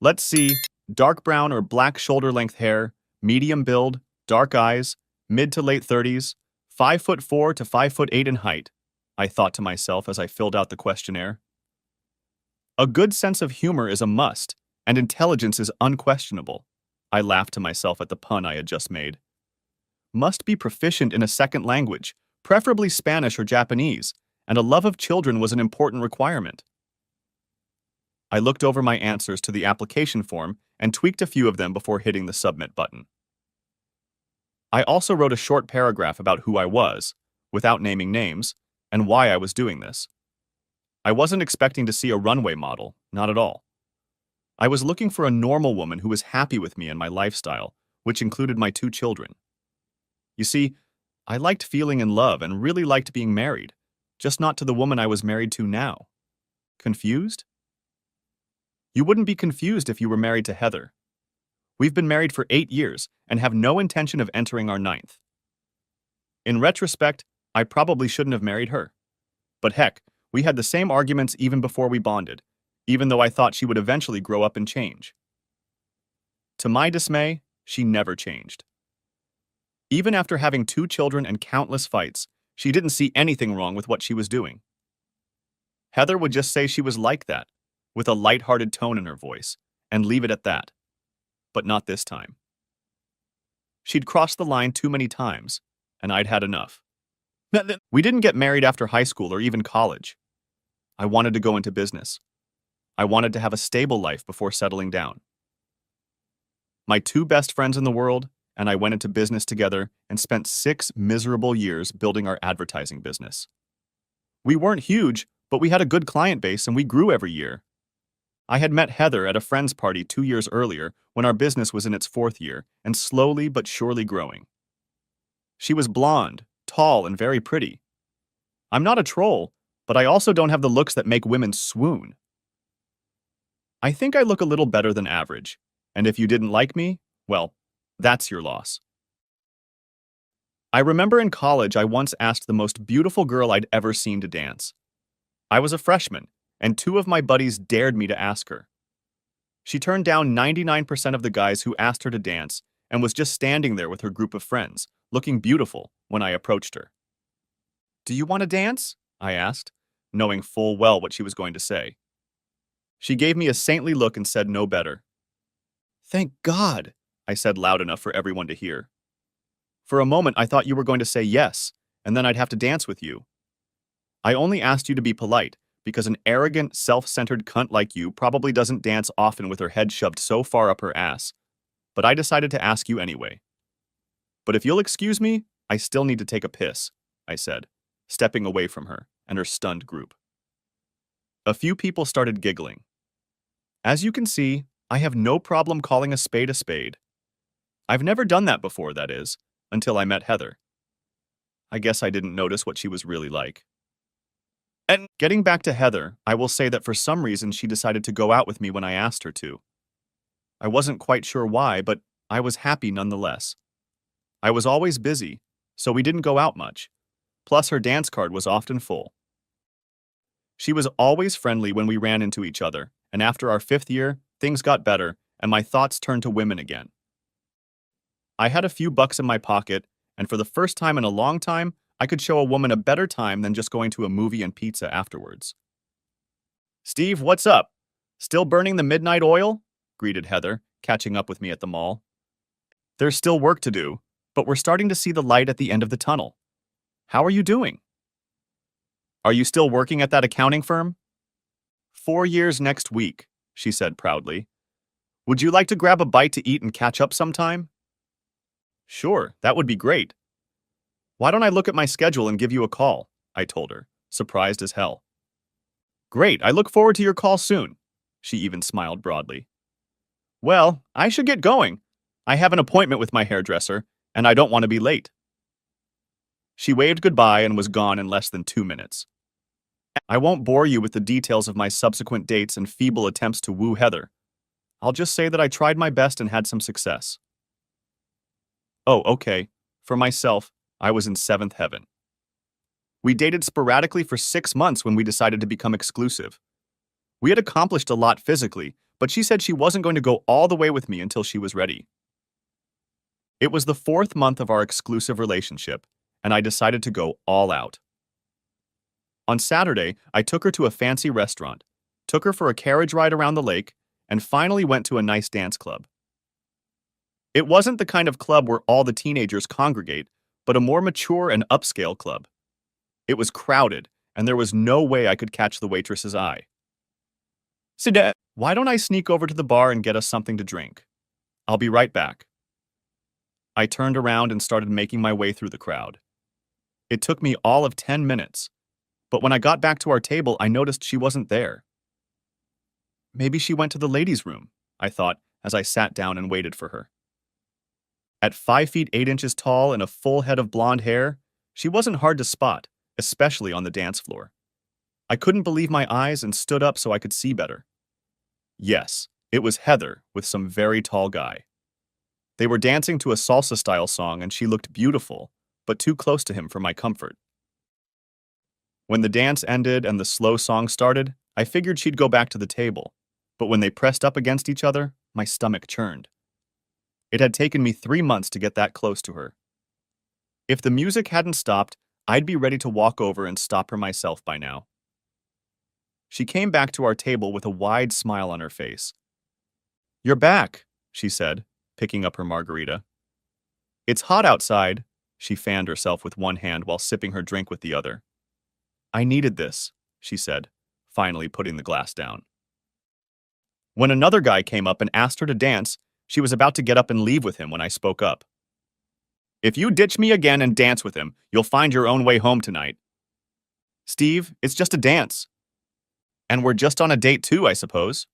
Let's see, dark brown or black shoulder-length hair, medium build, dark eyes, mid to late 30s, 5'4" to 5'8" in height, I thought to myself as I filled out the questionnaire. A good sense of humor is a must, and intelligence is unquestionable. I laughed to myself at the pun I had just made. Must be proficient in a second language, preferably Spanish or Japanese, and a love of children was an important requirement. I looked over my answers to the application form and tweaked a few of them before hitting the submit button. I also wrote a short paragraph about who I was, without naming names, and why I was doing this. I wasn't expecting to see a runway model, not at all. I was looking for a normal woman who was happy with me and my lifestyle, which included my 2 children. You see, I liked feeling in love and really liked being married, just not to the woman I was married to now. Confused? You wouldn't be confused if you were married to Heather. We've been married for 8 years and have no intention of entering our 9th. In retrospect, I probably shouldn't have married her. But heck, we had the same arguments even before we bonded, even though I thought she would eventually grow up and change. To my dismay, she never changed. Even after having 2 children and countless fights, she didn't see anything wrong with what she was doing. Heather would just say she was like that, with a light-hearted tone in her voice, and leave it at that. But not this time. She'd crossed the line too many times, and I'd had enough. We didn't get married after high school or even college. I wanted to go into business. I wanted to have a stable life before settling down. My 2 best friends in the world and I went into business together and spent 6 miserable years building our advertising business. We weren't huge, but we had a good client base and we grew every year. I had met Heather at a friend's party 2 years earlier when our business was in its 4th year and slowly but surely growing. She was blonde, tall, and very pretty. I'm not a troll, but I also don't have the looks that make women swoon. I think I look a little better than average, and if you didn't like me, well, that's your loss. I remember in college I once asked the most beautiful girl I'd ever seen to dance. I was a freshman, and 2 of my buddies dared me to ask her. She turned down 99% of the guys who asked her to dance and was just standing there with her group of friends, looking beautiful, when I approached her. "Do you want to dance?" I asked, knowing full well what she was going to say. She gave me a saintly look and said no better. "Thank God," I said loud enough for everyone to hear. "For a moment I thought you were going to say yes, and then I'd have to dance with you. I only asked you to be polite, because an arrogant, self-centered cunt like you probably doesn't dance often with her head shoved so far up her ass, but I decided to ask you anyway. But if you'll excuse me, I still need to take a piss," I said, stepping away from her and her stunned group. A few people started giggling. As you can see, I have no problem calling a spade a spade. I've never done that before, that is, until I met Heather. I guess I didn't notice what she was really like. And getting back to Heather, I will say that for some reason she decided to go out with me when I asked her to. I wasn't quite sure why, but I was happy nonetheless. I was always busy, so we didn't go out much. Plus her dance card was often full. She was always friendly when we ran into each other, and after our 5th year, things got better, and my thoughts turned to women again. I had a few bucks in my pocket, and for the first time in a long time, I could show a woman a better time than just going to a movie and pizza afterwards. "Steve, what's up? Still burning the midnight oil?" greeted Heather, catching up with me at the mall. "There's still work to do, but we're starting to see the light at the end of the tunnel. How are you doing? Are you still working at that accounting firm?" 4 years next week, she said proudly. "Would you like to grab a bite to eat and catch up sometime?" "Sure, that would be great." "Why don't I look at my schedule and give you a call?" I told her, surprised as hell. "Great, I look forward to your call soon." She even smiled broadly. "Well, I should get going. I have an appointment with my hairdresser, and I don't want to be late." She waved goodbye and was gone in less than 2 minutes. I won't bore you with the details of my subsequent dates and feeble attempts to woo Heather. I'll just say that I tried my best and had some success. Oh, okay. For myself, I was in 7th heaven. We dated sporadically for 6 months when we decided to become exclusive. We had accomplished a lot physically, but she said she wasn't going to go all the way with me until she was ready. It was the 4th month of our exclusive relationship, and I decided to go all out. On Saturday, I took her to a fancy restaurant, took her for a carriage ride around the lake, and finally went to a nice dance club. It wasn't the kind of club where all the teenagers congregate, but a more mature and upscale club. It was crowded, and there was no way I could catch the waitress's eye. Sit down. Why don't I sneak over to the bar and get us something to drink? I'll be right back. I turned around and started making my way through the crowd. It took me all of 10 minutes, but when I got back to our table, I noticed she wasn't there. Maybe she went to the ladies' room, I thought as I sat down and waited for her. At 5 feet 8 inches tall and a full head of blonde hair, she wasn't hard to spot, especially on the dance floor. I couldn't believe my eyes and stood up so I could see better. Yes, it was Heather with some very tall guy. They were dancing to a salsa-style song and she looked beautiful, but too close to him for my comfort. When the dance ended and the slow song started, I figured she'd go back to the table, but when they pressed up against each other, my stomach churned. It had taken me 3 months to get that close to her. If the music hadn't stopped, I'd be ready to walk over and stop her myself by now. She came back to our table with a wide smile on her face. "You're back," she said, picking up her margarita. "It's hot outside," she fanned herself with one hand while sipping her drink with the other. "I needed this," she said, finally putting the glass down. When another guy came up and asked her to dance, she was about to get up and leave with him when I spoke up. "If you ditch me again and dance with him, you'll find your own way home tonight." "Steve, it's just a dance." "And we're just on a date too, I suppose."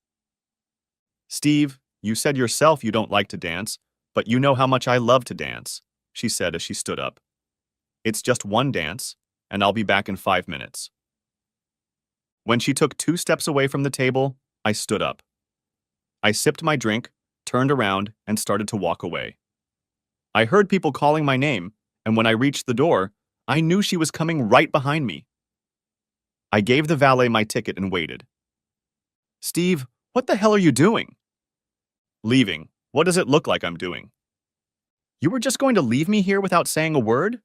"Steve, you said yourself you don't like to dance, but you know how much I love to dance," she said as she stood up. "It's just one dance, and I'll be back in 5 minutes." When she took 2 steps away from the table, I stood up. I sipped my drink, turned around, and started to walk away. I heard people calling my name, and when I reached the door, I knew she was coming right behind me. I gave the valet my ticket and waited. "Steve, what the hell are you doing?" "Leaving. What does it look like I'm doing?" "You were just going to leave me here without saying a word?"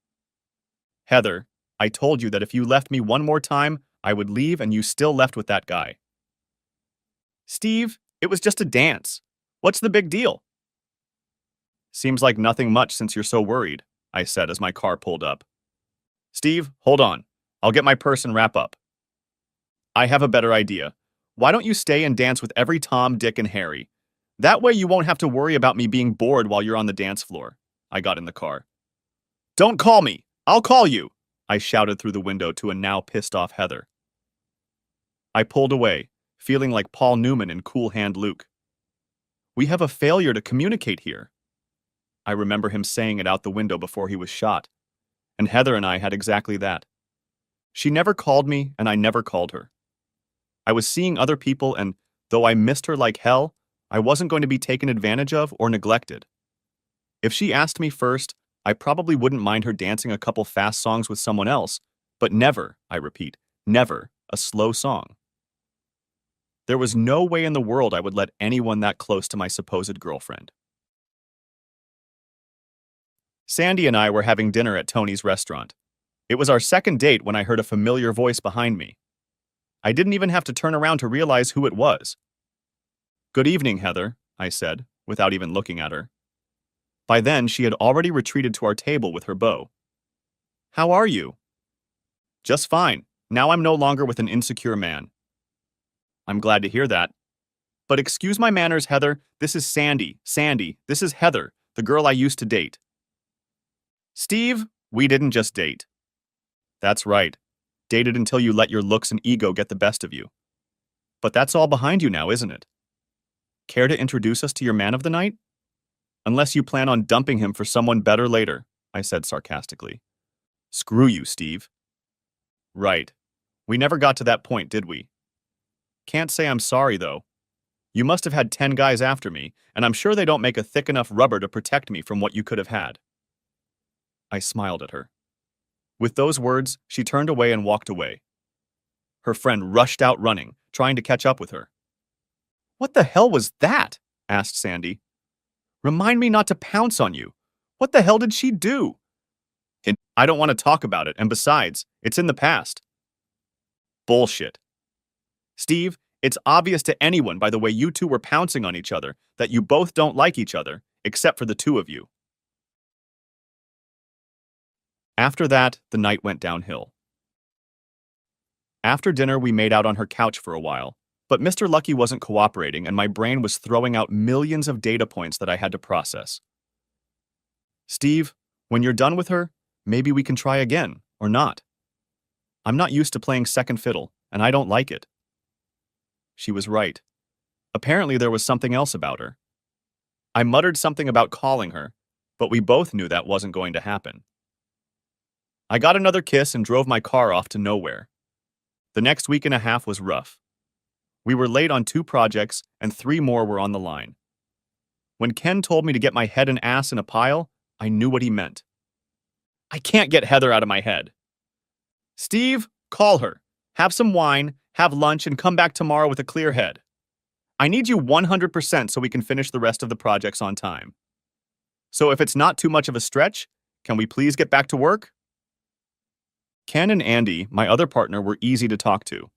"Heather, I told you that if you left me one more time, I would leave and you still left with that guy." "Steve, it was just a dance. What's the big deal?" "Seems like nothing much since you're so worried," I said as my car pulled up. "Steve, hold on. I'll get my purse and wrap up." "I have a better idea. Why don't you stay and dance with every Tom, Dick, and Harry? That way you won't have to worry about me being bored while you're on the dance floor." I got in the car. "Don't call me! I'll call you!" I shouted through the window to a now pissed-off Heather. I pulled away, feeling like Paul Newman in Cool Hand Luke. "We have a failure to communicate here." I remember him saying it out the window before he was shot, and Heather and I had exactly that. She never called me, and I never called her. I was seeing other people, and though I missed her like hell, I wasn't going to be taken advantage of or neglected. If she asked me first, I probably wouldn't mind her dancing a couple fast songs with someone else, but never, I repeat, never a slow song. There was no way in the world I would let anyone that close to my supposed girlfriend. Sandy and I were having dinner at Tony's restaurant. It was our second date when I heard a familiar voice behind me. I didn't even have to turn around to realize who it was. "Good evening, Heather," I said, without even looking at her. By then, she had already retreated to our table with her beau. "How are you?" "Just fine. Now I'm no longer with an insecure man." "I'm glad to hear that. But excuse my manners, Heather. This is Sandy. Sandy, this is Heather, the girl I used to date." "Steve, we didn't just date." "That's right. Dated until you let your looks and ego get the best of you. But that's all behind you now, isn't it? Care to introduce us to your man of the night? Unless you plan on dumping him for someone better later," I said sarcastically. "Screw you, Steve." "Right. We never got to that point, did we? Can't say I'm sorry, though. You must have had 10 guys after me, and I'm sure they don't make a thick enough rubber to protect me from what you could have had." I smiled at her. With those words, she turned away and walked away. Her friend rushed out running, trying to catch up with her. What the hell was that? Asked Sandy. Remind me not to pounce on you. What the hell did she do? I don't want to talk about it, and besides, it's in the past. Bullshit. Steve, it's obvious to anyone by the way you two were pouncing on each other that you both don't like each other, except for the two of you. After that, the night went downhill. After dinner, we made out on her couch for a while, but Mr. Lucky wasn't cooperating and my brain was throwing out millions of data points that I had to process. Steve, when you're done with her, maybe we can try again, or not. I'm not used to playing second fiddle, and I don't like it. She was right. Apparently there was something else about her. I muttered something about calling her, but we both knew that wasn't going to happen. I got another kiss and drove my car off to nowhere. The next week and a half was rough. We were late on 2 projects, and 3 more were on the line. When Ken told me to get my head and ass in a pile, I knew what he meant. I can't get Heather out of my head. Steve, call her. Have some wine, have lunch, and come back tomorrow with a clear head. I need you 100% so we can finish the rest of the projects on time. So if it's not too much of a stretch, can we please get back to work? Ken and Andy, my other partner, were easy to talk to.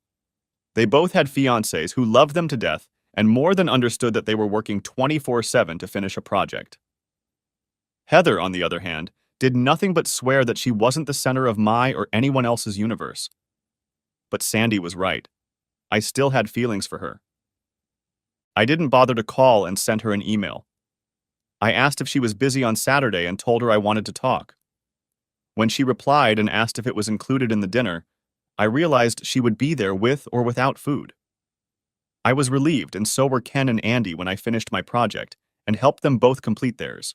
They both had fiancés who loved them to death and more than understood that they were working 24/7 to finish a project. Heather, on the other hand, did nothing but swear that she wasn't the center of my or anyone else's universe. But Sandy was right. I still had feelings for her. I didn't bother to call and sent her an email. I asked if she was busy on Saturday and told her I wanted to talk. When she replied and asked if it was included in the dinner, I realized she would be there with or without food. I was relieved, and so were Ken and Andy when I finished my project and helped them both complete theirs.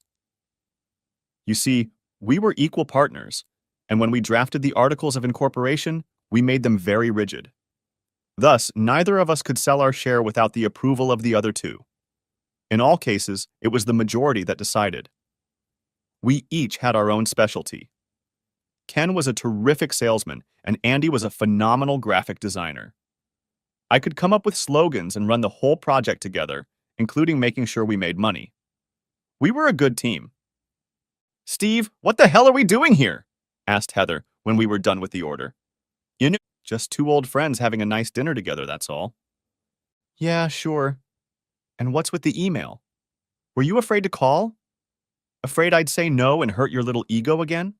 You see, we were equal partners, and when we drafted the Articles of Incorporation, we made them very rigid. Thus, neither of us could sell our share without the approval of the other two. In all cases, it was the majority that decided. We each had our own specialty. Ken was a terrific salesman, and Andy was a phenomenal graphic designer. I could come up with slogans and run the whole project together, including making sure we made money. We were a good team. Steve, what the hell are we doing here? Asked Heather when we were done with the order. You know, just 2 old friends having a nice dinner together, that's all. Yeah, sure. And what's with the email? Were you afraid to call? Afraid I'd say no and hurt your little ego again?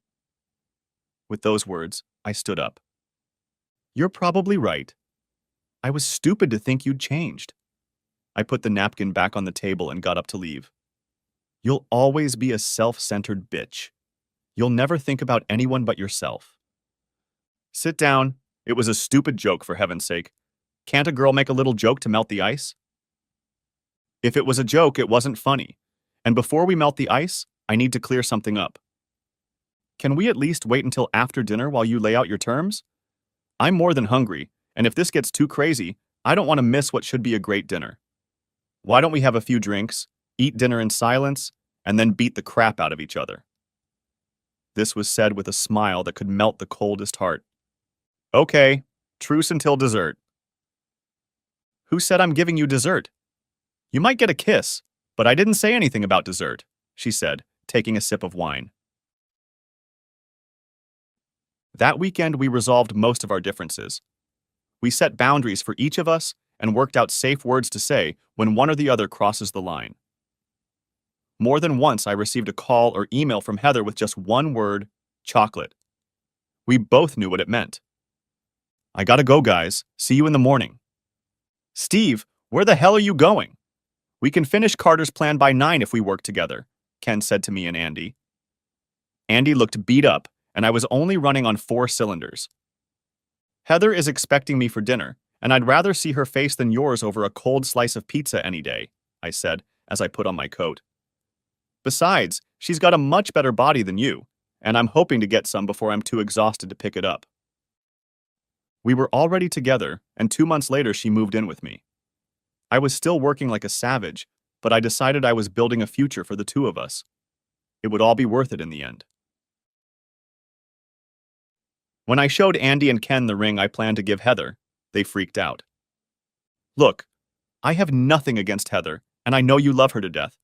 With those words, I stood up. You're probably right. I was stupid to think you'd changed. I put the napkin back on the table and got up to leave. You'll always be a self-centered bitch. You'll never think about anyone but yourself. Sit down. It was a stupid joke, for heaven's sake. Can't a girl make a little joke to melt the ice? If it was a joke, it wasn't funny. And before we melt the ice, I need to clear something up. Can we at least wait until after dinner while you lay out your terms? I'm more than hungry, and if this gets too crazy, I don't want to miss what should be a great dinner. Why don't we have a few drinks, eat dinner in silence, and then beat the crap out of each other? This was said with a smile that could melt the coldest heart. Okay, truce until dessert. Who said I'm giving you dessert? You might get a kiss, but I didn't say anything about dessert, she said, taking a sip of wine. That weekend, we resolved most of our differences. We set boundaries for each of us and worked out safe words to say when one or the other crosses the line. More than once, I received a call or email from Heather with just one word, chocolate. We both knew what it meant. I gotta go, guys. See you in the morning. Steve, where the hell are you going? We can finish Carter's plan by 9 if we work together, Ken said to me and Andy. Andy looked beat up, and I was only running on 4 cylinders. Heather is expecting me for dinner, and I'd rather see her face than yours over a cold slice of pizza any day, I said as I put on my coat. Besides, she's got a much better body than you, and I'm hoping to get some before I'm too exhausted to pick it up. We were already together, and 2 months later she moved in with me. I was still working like a savage, but I decided I was building a future for the two of us. It would all be worth it in the end. When I showed Andy and Ken the ring I planned to give Heather, they freaked out. Look, I have nothing against Heather, and I know you love her to death.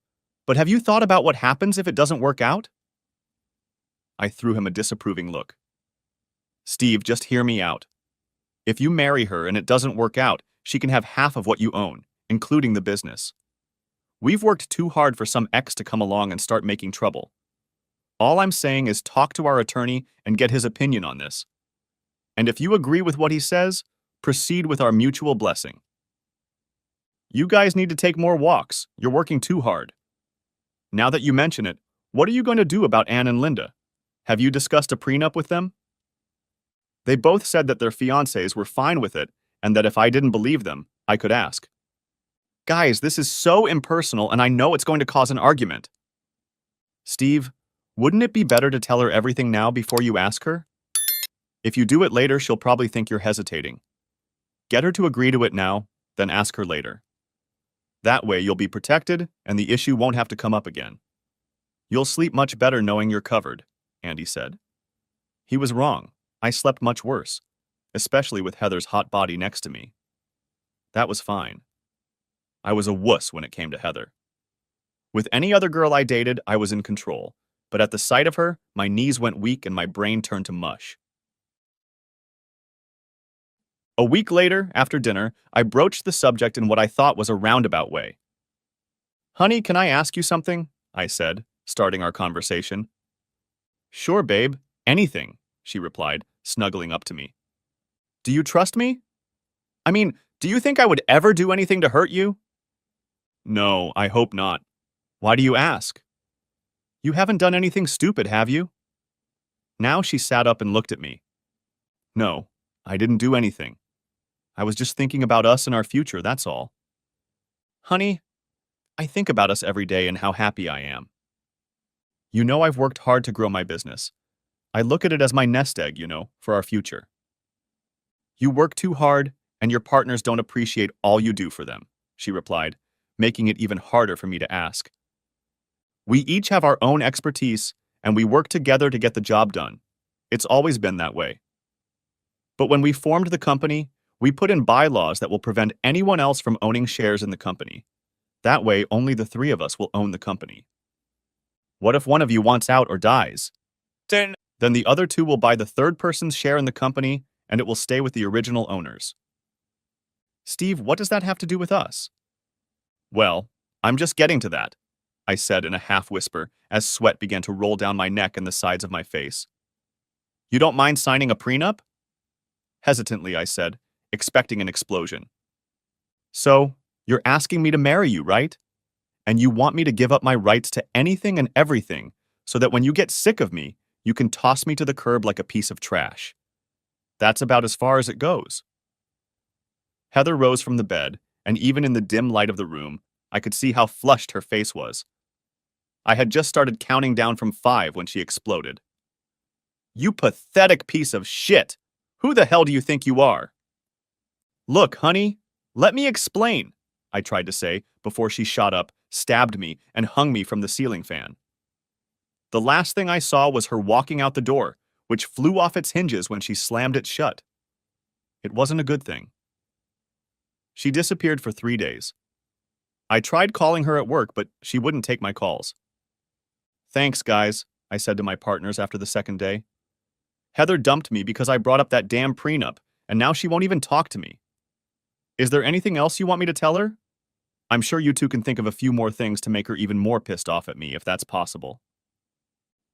But have you thought about what happens if it doesn't work out? I threw him a disapproving look. Steve, just hear me out. If you marry her and it doesn't work out, she can have half of what you own, including the business. We've worked too hard for some ex to come along and start making trouble. All I'm saying is talk to our attorney and get his opinion on this. And if you agree with what he says, proceed with our mutual blessing. You guys need to take more walks. You're working too hard. Now that you mention it, what are you going to do about Anne and Linda? Have you discussed a prenup with them? They both said that their fiancés were fine with it and that if I didn't believe them, I could ask. Guys, this is so impersonal and I know it's going to cause an argument. Steve, wouldn't it be better to tell her everything now before you ask her? If you do it later, she'll probably think you're hesitating. Get her to agree to it now, then ask her later. That way you'll be protected and the issue won't have to come up again. You'll sleep much better knowing you're covered, Andy said. He was wrong. I slept much worse, especially with Heather's hot body next to me. That was fine. I was a wuss when it came to Heather. With any other girl I dated, I was in control, but at the sight of her, my knees went weak and my brain turned to mush. A week later, after dinner, I broached the subject in what I thought was a roundabout way. Honey, can I ask you something? I said, starting our conversation. Sure, babe, anything, she replied, snuggling up to me. Do you trust me? I mean, do you think I would ever do anything to hurt you? No, I hope not. Why do you ask? You haven't done anything stupid, have you? Now she sat up and looked at me. No, I didn't do anything. I was just thinking about us and our future, that's all. Honey, I think about us every day and how happy I am. You know I've worked hard to grow my business. I look at it as my nest egg, for our future. You work too hard, and your partners don't appreciate all you do for them, she replied, making it even harder for me to ask. We each have our own expertise, and we work together to get the job done. It's always been that way. But when we formed the company, we put in bylaws that will prevent anyone else from owning shares in the company. That way, only the three of us will own the company. What if one of you wants out or dies? Then the other two will buy the third person's share in the company, and it will stay with the original owners. Steve, what does that have to do with us? Well, I'm just getting to that, I said in a half-whisper as sweat began to roll down my neck and the sides of my face. You don't mind signing a prenup? Hesitantly, I said, expecting an explosion. So, you're asking me to marry you, right? And you want me to give up my rights to anything and everything so that when you get sick of me, you can toss me to the curb like a piece of trash. That's about as far as it goes. Heather rose from the bed, and even in the dim light of the room, I could see how flushed her face was. I had just started counting down from 5 when she exploded. You pathetic piece of shit! Who the hell do you think you are? Look, honey, let me explain, I tried to say before she shot up, stabbed me, and hung me from the ceiling fan. The last thing I saw was her walking out the door, which flew off its hinges when she slammed it shut. It wasn't a good thing. She disappeared for 3 days. I tried calling her at work, but she wouldn't take my calls. Thanks, guys, I said to my partners after the second day. Heather dumped me because I brought up that damn prenup, and now she won't even talk to me. Is there anything else you want me to tell her? I'm sure you two can think of a few more things to make her even more pissed off at me, if that's possible.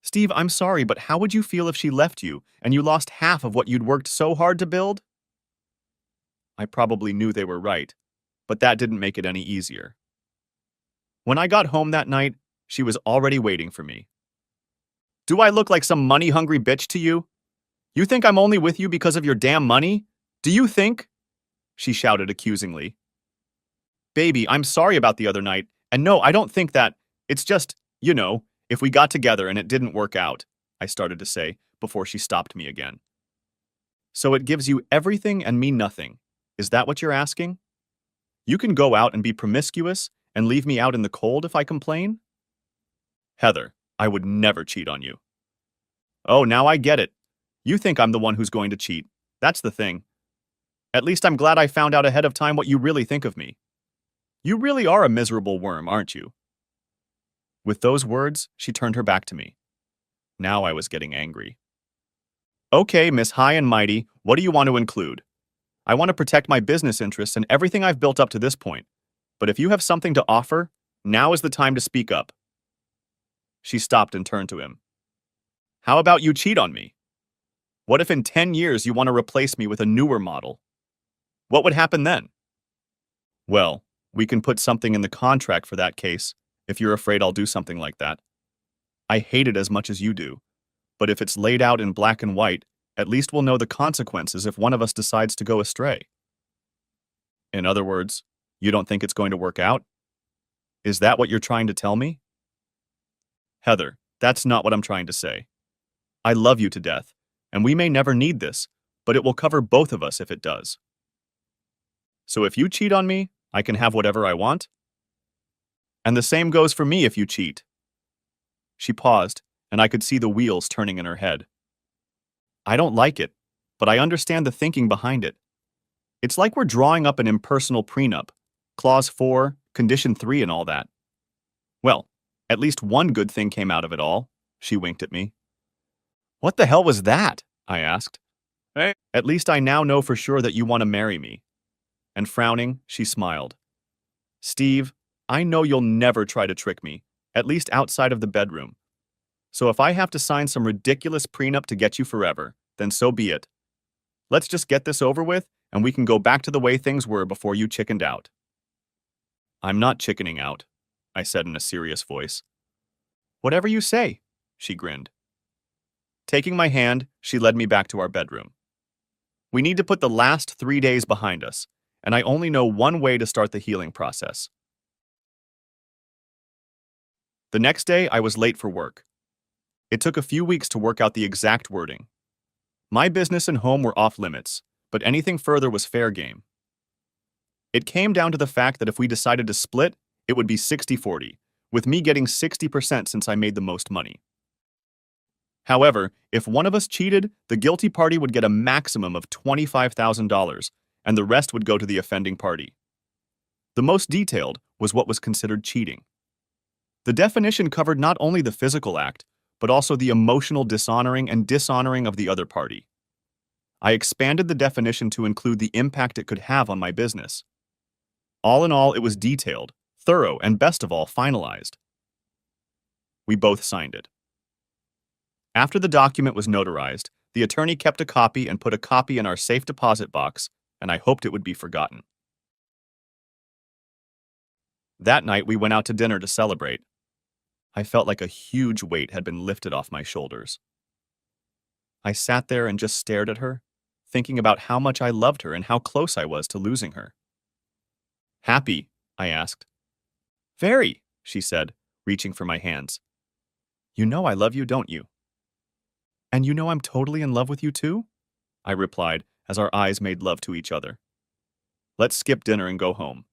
Steve, I'm sorry, but how would you feel if she left you and you lost half of what you'd worked so hard to build? I probably knew they were right, but that didn't make it any easier. When I got home that night, she was already waiting for me. Do I look like some money-hungry bitch to you? You think I'm only with you because of your damn money? Do you think? She shouted accusingly. Baby, I'm sorry about the other night, and no, I don't think that. It's just, if we got together and it didn't work out, I started to say before she stopped me again. So it gives you everything and me nothing. Is that what you're asking? You can go out and be promiscuous and leave me out in the cold if I complain? Heather, I would never cheat on you. Oh, now I get it. You think I'm the one who's going to cheat. That's the thing. At least I'm glad I found out ahead of time what you really think of me. You really are a miserable worm, aren't you? With those words, she turned her back to me. Now I was getting angry. Okay, Miss High and Mighty, what do you want to include? I want to protect my business interests and everything I've built up to this point. But if you have something to offer, now is the time to speak up. She stopped and turned to him. How about you cheat on me? What if in 10 years you want to replace me with a newer model? What would happen then? Well, we can put something in the contract for that case, if you're afraid I'll do something like that. I hate it as much as you do, but if it's laid out in black and white, at least we'll know the consequences if one of us decides to go astray. In other words, you don't think it's going to work out? Is that what you're trying to tell me? Heather, that's not what I'm trying to say. I love you to death, and we may never need this, but it will cover both of us if it does. So if you cheat on me, I can have whatever I want? And the same goes for me if you cheat. She paused, and I could see the wheels turning in her head. I don't like it, but I understand the thinking behind it. It's like we're drawing up an impersonal prenup, Clause 4, Condition 3 and all that. Well, at least one good thing came out of it all, she winked at me. What the hell was that? I asked. Hey. At least I now know for sure that you want to marry me. And frowning, she smiled. Steve, I know you'll never try to trick me, at least outside of the bedroom. So if I have to sign some ridiculous prenup to get you forever, then so be it. Let's just get this over with, and we can go back to the way things were before you chickened out. I'm not chickening out, I said in a serious voice. Whatever you say, she grinned. Taking my hand, she led me back to our bedroom. We need to put the last 3 days behind us, and I only know one way to start the healing process. The next day, I was late for work. It took a few weeks to work out the exact wording. My business and home were off limits, but anything further was fair game. It came down to the fact that if we decided to split, it would be 60-40, with me getting 60% since I made the most money. However, if one of us cheated, the guilty party would get a maximum of $25,000, and the rest would go to the offending party. The most detailed was what was considered cheating. The definition covered not only the physical act, but also the emotional dishonoring and dishonoring of the other party. I expanded the definition to include the impact it could have on my business. All in all, it was detailed, thorough, and best of all, finalized. We both signed it. After the document was notarized, the attorney kept a copy and put a copy in our safe deposit box, and I hoped it would be forgotten. That night, we went out to dinner to celebrate. I felt like a huge weight had been lifted off my shoulders. I sat there and just stared at her, thinking about how much I loved her and how close I was to losing her. Happy? I asked. Very, she said, reaching for my hands. You know I love you, don't you? And you know I'm totally in love with you too? I replied as our eyes made love to each other. Let's skip dinner and go home.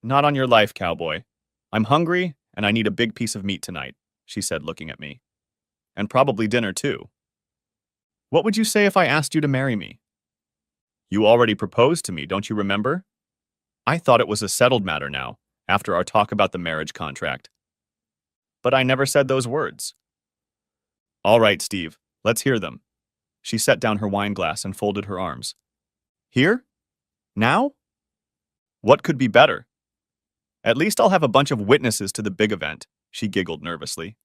Not on your life, cowboy. I'm hungry and I need a big piece of meat tonight, she said, looking at me. And probably dinner too. What would you say if I asked you to marry me? You already proposed to me, don't you remember? I thought it was a settled matter now, after our talk about the marriage contract. But I never said those words. All right, Steve, let's hear them. She set down her wine glass and folded her arms. Here? Now? What could be better? At least I'll have a bunch of witnesses to the big event, she giggled nervously.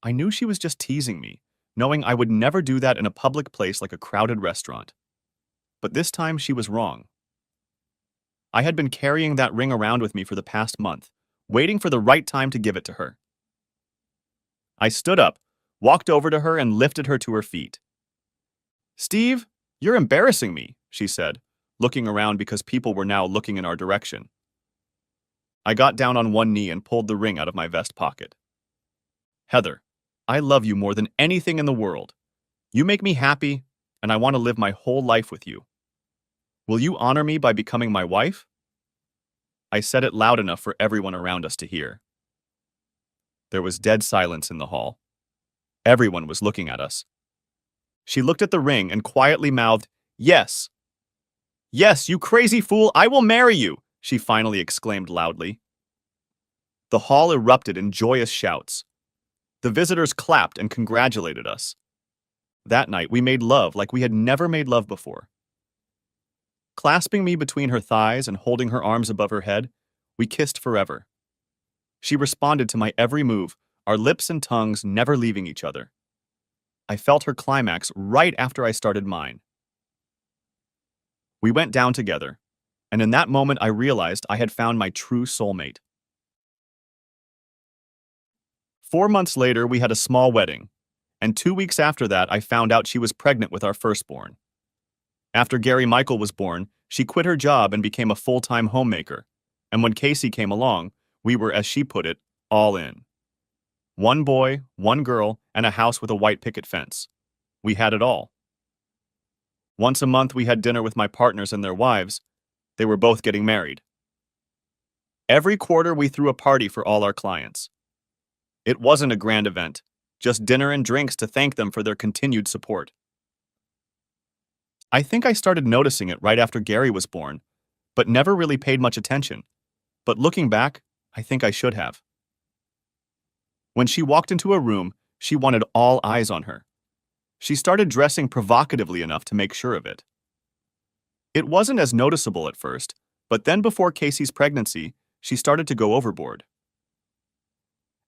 I knew she was just teasing me, knowing I would never do that in a public place like a crowded restaurant. But this time she was wrong. I had been carrying that ring around with me for the past month, waiting for the right time to give it to her. I stood up, walked over to her, and lifted her to her feet. Steve, you're embarrassing me, she said, looking around because people were now looking in our direction. I got down on one knee and pulled the ring out of my vest pocket. Heather, I love you more than anything in the world. You make me happy, and I want to live my whole life with you. Will you honor me by becoming my wife? I said it loud enough for everyone around us to hear. There was dead silence in the hall. Everyone was looking at us. She looked at the ring and quietly mouthed, Yes. Yes, you crazy fool, I will marry you. she finally exclaimed loudly. The hall erupted in joyous shouts. The visitors clapped and congratulated us. That night, we made love like we had never made love before. Clasping me between her thighs and holding her arms above her head, we kissed forever. She responded to my every move, our lips and tongues never leaving each other. I felt her climax right after I started mine. We went down together, and in that moment I realized I had found my true soulmate. 4 months later, we had a small wedding, and 2 weeks after that I found out she was pregnant with our firstborn. After Gary Michael was born, she quit her job and became a full-time homemaker, and when Casey came along, we were, as she put it, all in. 1 boy, 1 girl, and a house with a white picket fence. We had it all. Once a month we had dinner with my partners and their wives. They were both getting married. Every quarter we threw a party for all our clients. It wasn't a grand event, just dinner and drinks to thank them for their continued support. I think I started noticing it right after Gary was born, but never really paid much attention. But looking back, I think I should have. When she walked into a room, she wanted all eyes on her. She started dressing provocatively enough to make sure of it. It wasn't as noticeable at first, but then before Casey's pregnancy, she started to go overboard.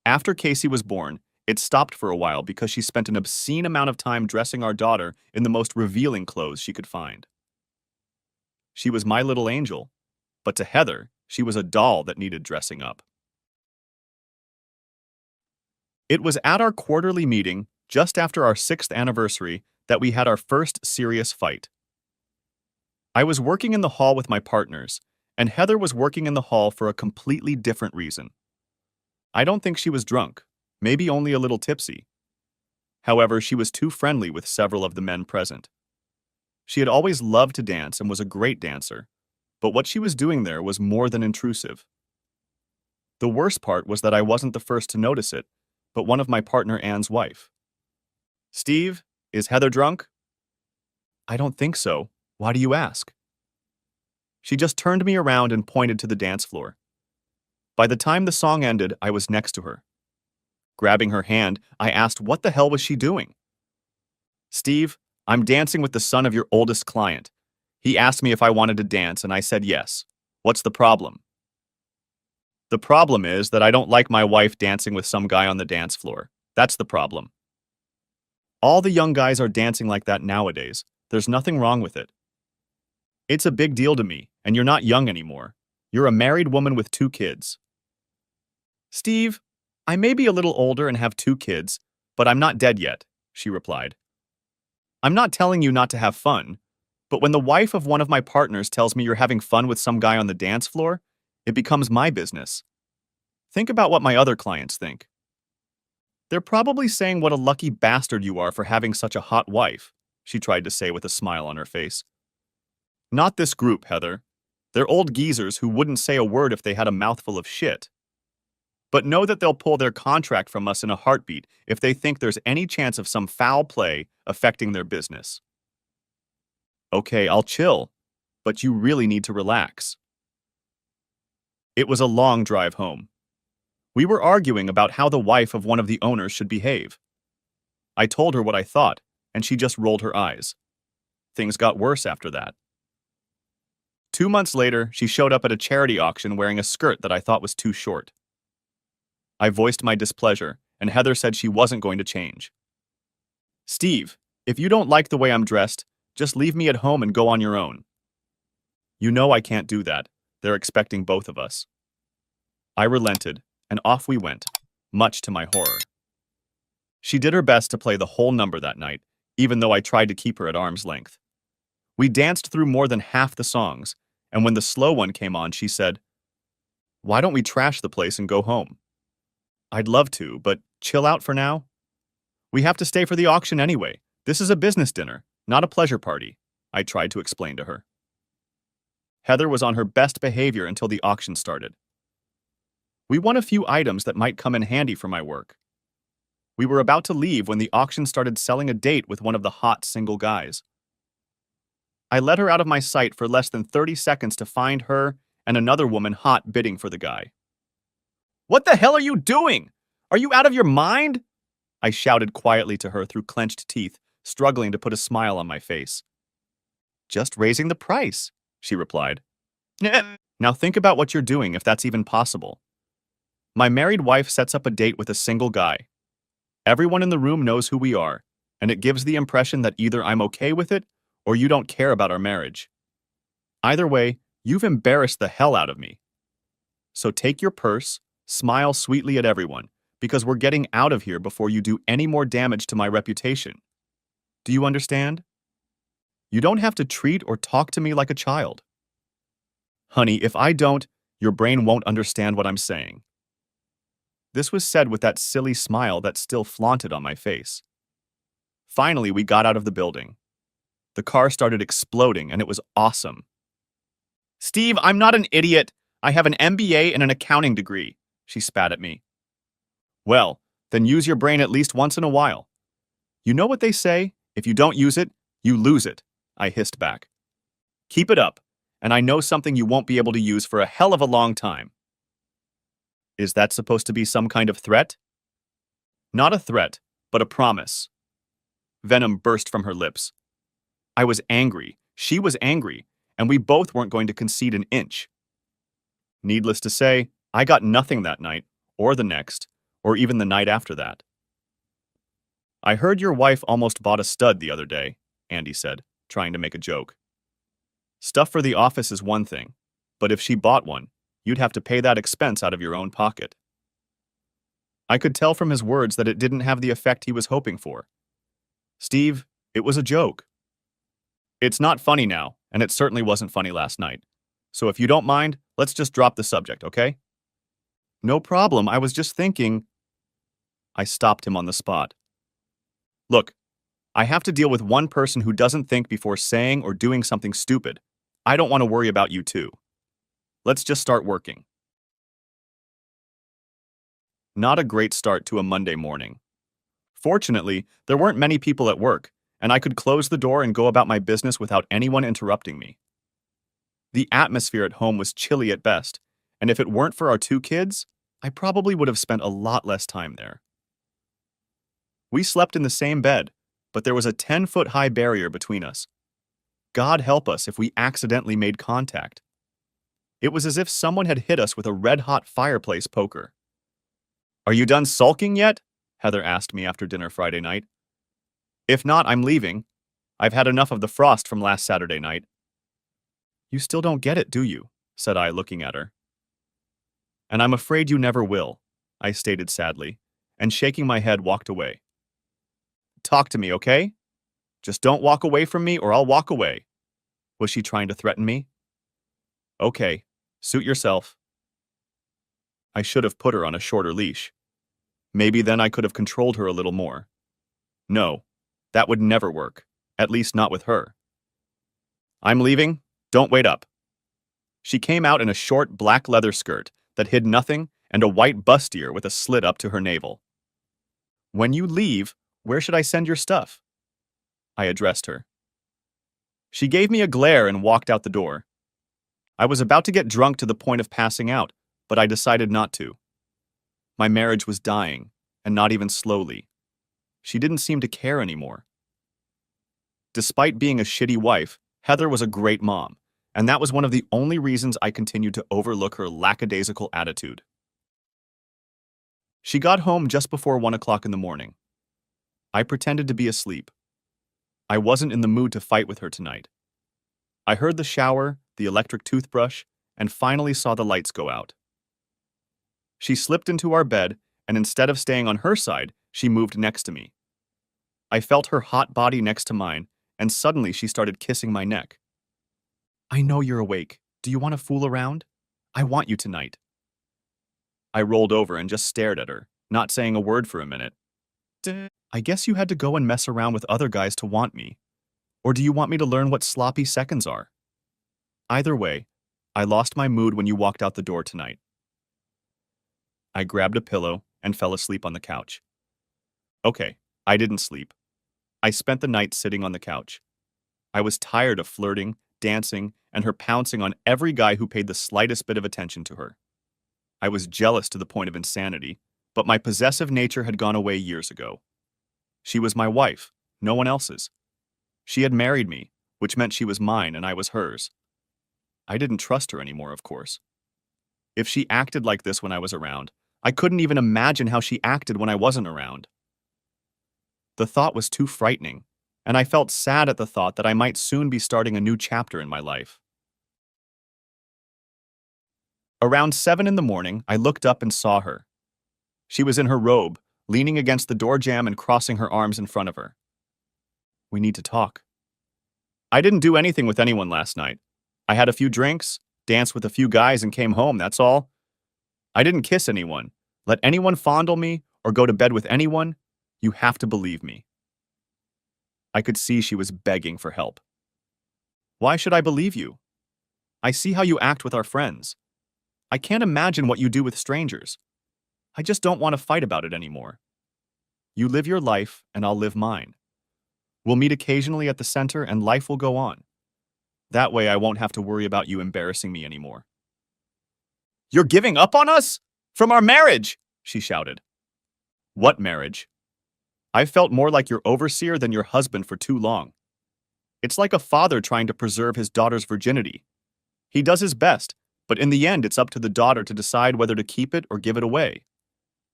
After Casey was born, it stopped for a while because she spent an obscene amount of time dressing our daughter in the most revealing clothes she could find. She was my little angel, but to Heather, she was a doll that needed dressing up. It was at our quarterly meeting, just after our 6th anniversary, that we had our first serious fight. I was working in the hall with my partners, and Heather was working in the hall for a completely different reason. I don't think she was drunk, maybe only a little tipsy. However, she was too friendly with several of the men present. She had always loved to dance and was a great dancer, but what she was doing there was more than intrusive. The worst part was that I wasn't the first to notice it, but one of my partner Ann's wife. Steve, is Heather drunk? I don't think so. Why do you ask? She just turned me around and pointed to the dance floor. By the time the song ended, I was next to her. Grabbing her hand, I asked what the hell was she doing? Steve, I'm dancing with the son of your oldest client. He asked me if I wanted to dance, and I said yes. What's the problem? The problem is that I don't like my wife dancing with some guy on the dance floor. That's the problem. All the young guys are dancing like that nowadays. There's nothing wrong with it. It's a big deal to me, and you're not young anymore. You're a married woman with 2 kids. Steve, I may be a little older and have 2 kids, but I'm not dead yet, she replied. I'm not telling you not to have fun, but when the wife of one of my partners tells me you're having fun with some guy on the dance floor, it becomes my business. Think about what my other clients think. They're probably saying what a lucky bastard you are for having such a hot wife, she tried to say with a smile on her face. Not this group, Heather. They're old geezers who wouldn't say a word if they had a mouthful of shit. But know that they'll pull their contract from us in a heartbeat if they think there's any chance of some foul play affecting their business. Okay, I'll chill, but you really need to relax. It was a long drive home. We were arguing about how the wife of one of the owners should behave. I told her what I thought, and she just rolled her eyes. Things got worse after that. 2 months later, she showed up at a charity auction wearing a skirt that I thought was too short. I voiced my displeasure, and Heather said she wasn't going to change. Steve, if you don't like the way I'm dressed, just leave me at home and go on your own. You know I can't do that. They're expecting both of us. I relented, and off we went, much to my horror. She did her best to play the whole number that night, even though I tried to keep her at arm's length. We danced through more than half the songs, and when the slow one came on, she said, "Why don't we trash the place and go home?" I'd love to, but chill out for now. We have to stay for the auction anyway. This is a business dinner, not a pleasure party, I tried to explain to her. Heather was on her best behavior until the auction started. We won a few items that might come in handy for my work. We were about to leave when the auction started selling a date with one of the hot single guys. I let her out of my sight for less than 30 seconds to find her and another woman hot bidding for the guy. What the hell are you doing? Are you out of your mind? I shouted quietly to her through clenched teeth, struggling to put a smile on my face. Just raising the price, she replied. Now think about what you're doing, if that's even possible. My married wife sets up a date with a single guy. Everyone in the room knows who we are, and it gives the impression that either I'm okay with it or you don't care about our marriage. Either way, you've embarrassed the hell out of me. So take your purse, smile sweetly at everyone, because we're getting out of here before you do any more damage to my reputation. Do you understand? You don't have to treat or talk to me like a child. Honey, if I don't, your brain won't understand what I'm saying. This was said with that silly smile that still flaunted on my face. Finally, we got out of the building. The car started exploding, and it was awesome. Steve, I'm not an idiot. I have an MBA and an accounting degree, she spat at me. Well, then use your brain at least once in a while. You know what they say? If you don't use it, you lose it, I hissed back. Keep it up, and I know something you won't be able to use for a hell of a long time. Is that supposed to be some kind of threat? Not a threat, but a promise. Venom burst from her lips. I was angry, she was angry, and we both weren't going to concede an inch. Needless to say, I got nothing that night, or the next, or even the night after that. I heard your wife almost bought a stud the other day, Andy said, trying to make a joke. Stuff for the office is one thing, but if she bought one, you'd have to pay that expense out of your own pocket. I could tell from his words that it didn't have the effect he was hoping for. Steve, it was a joke. It's not funny now, and it certainly wasn't funny last night. So if you don't mind, let's just drop the subject, okay? No problem, I was just thinking. I stopped him on the spot. Look, I have to deal with one person who doesn't think before saying or doing something stupid. I don't want to worry about you too. Let's just start working. Not a great start to a Monday morning. Fortunately, there weren't many people at work, and I could close the door and go about my business without anyone interrupting me. The atmosphere at home was chilly at best, and if it weren't for our 2 kids, I probably would have spent a lot less time there. We slept in the same bed, but there was a 10-foot-high barrier between us. God help us if we accidentally made contact. It was as if someone had hit us with a red-hot fireplace poker. Are you done sulking yet? Heather asked me after dinner Friday night. If not, I'm leaving. I've had enough of the frost from last Saturday night. You still don't get it, do you? Said I, looking at her. And I'm afraid you never will, I stated sadly, and shaking my head walked away. Talk to me, okay? Just don't walk away from me or I'll walk away. Was she trying to threaten me? Okay, suit yourself. I should have put her on a shorter leash. Maybe then I could have controlled her a little more. No, that would never work, at least not with her. I'm leaving. Don't wait up. She came out in a short black leather skirt that hid nothing and a white bustier with a slit up to her navel. When you leave, where should I send your stuff? I addressed her. She gave me a glare and walked out the door. I was about to get drunk to the point of passing out, but I decided not to. My marriage was dying, and not even slowly. She didn't seem to care anymore. Despite being a shitty wife, Heather was a great mom, and that was one of the only reasons I continued to overlook her lackadaisical attitude. She got home just before 1 o'clock in the morning. I pretended to be asleep. I wasn't in the mood to fight with her tonight. I heard the shower, the electric toothbrush, and finally saw the lights go out. She slipped into our bed, and instead of staying on her side, she moved next to me. I felt her hot body next to mine, and suddenly she started kissing my neck. I know you're awake. Do you want to fool around? I want you tonight. I rolled over and just stared at her, not saying a word for a minute. I guess you had to go and mess around with other guys to want me. Or do you want me to learn what sloppy seconds are? Either way, I lost my mood when you walked out the door tonight. I grabbed a pillow and fell asleep on the couch. Okay, I didn't sleep. I spent the night sitting on the couch. I was tired of flirting, dancing, and her pouncing on every guy who paid the slightest bit of attention to her. I was jealous to the point of insanity, but my possessive nature had gone away years ago. She was my wife, no one else's. She had married me, which meant she was mine and I was hers. I didn't trust her anymore, of course. If she acted like this when I was around, I couldn't even imagine how she acted when I wasn't around. The thought was too frightening, and I felt sad at the thought that I might soon be starting a new chapter in my life. Around 7 in the morning, I looked up and saw her. She was in her robe, leaning against the door jamb and crossing her arms in front of her. We need to talk. I didn't do anything with anyone last night. I had a few drinks, danced with a few guys, and came home, that's all. I didn't kiss anyone, let anyone fondle me, or go to bed with anyone. You have to believe me. I could see she was begging for help. Why should I believe you? I see how you act with our friends. I can't imagine what you do with strangers. I just don't want to fight about it anymore. You live your life, and I'll live mine. We'll meet occasionally at the center, and life will go on. That way I won't have to worry about you embarrassing me anymore. You're giving up on us? From our marriage, she shouted. What marriage? I've felt more like your overseer than your husband for too long. It's like a father trying to preserve his daughter's virginity. He does his best, but in the end it's up to the daughter to decide whether to keep it or give it away.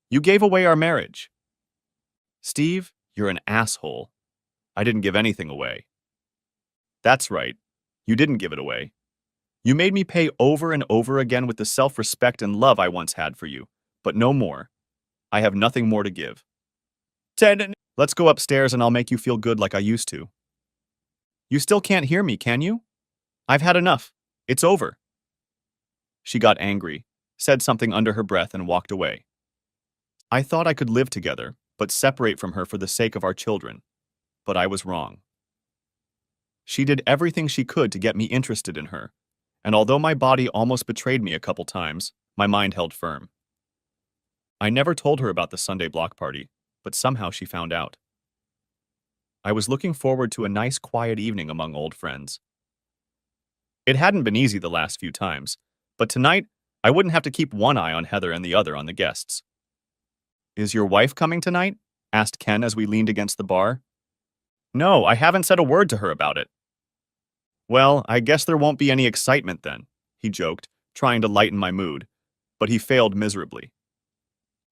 You gave away our marriage. Steve, you're an asshole. I didn't give anything away. That's right. You didn't give it away. You made me pay over and over again with the self-respect and love I once had for you, but no more. I have nothing more to give. Ted, let's go upstairs and I'll make you feel good like I used to. You still can't hear me, can you? I've had enough. It's over. She got angry, said something under her breath, and walked away. I thought I could live together, but separate from her for the sake of our children. But I was wrong. She did everything she could to get me interested in her, and although my body almost betrayed me a couple times, my mind held firm. I never told her about the Sunday block party, but somehow she found out. I was looking forward to a nice quiet evening among old friends. It hadn't been easy the last few times, but tonight I wouldn't have to keep one eye on Heather and the other on the guests. Is your wife coming tonight? Asked Ken as we leaned against the bar. No, I haven't said a word to her about it. Well, I guess there won't be any excitement then, he joked, trying to lighten my mood, but he failed miserably.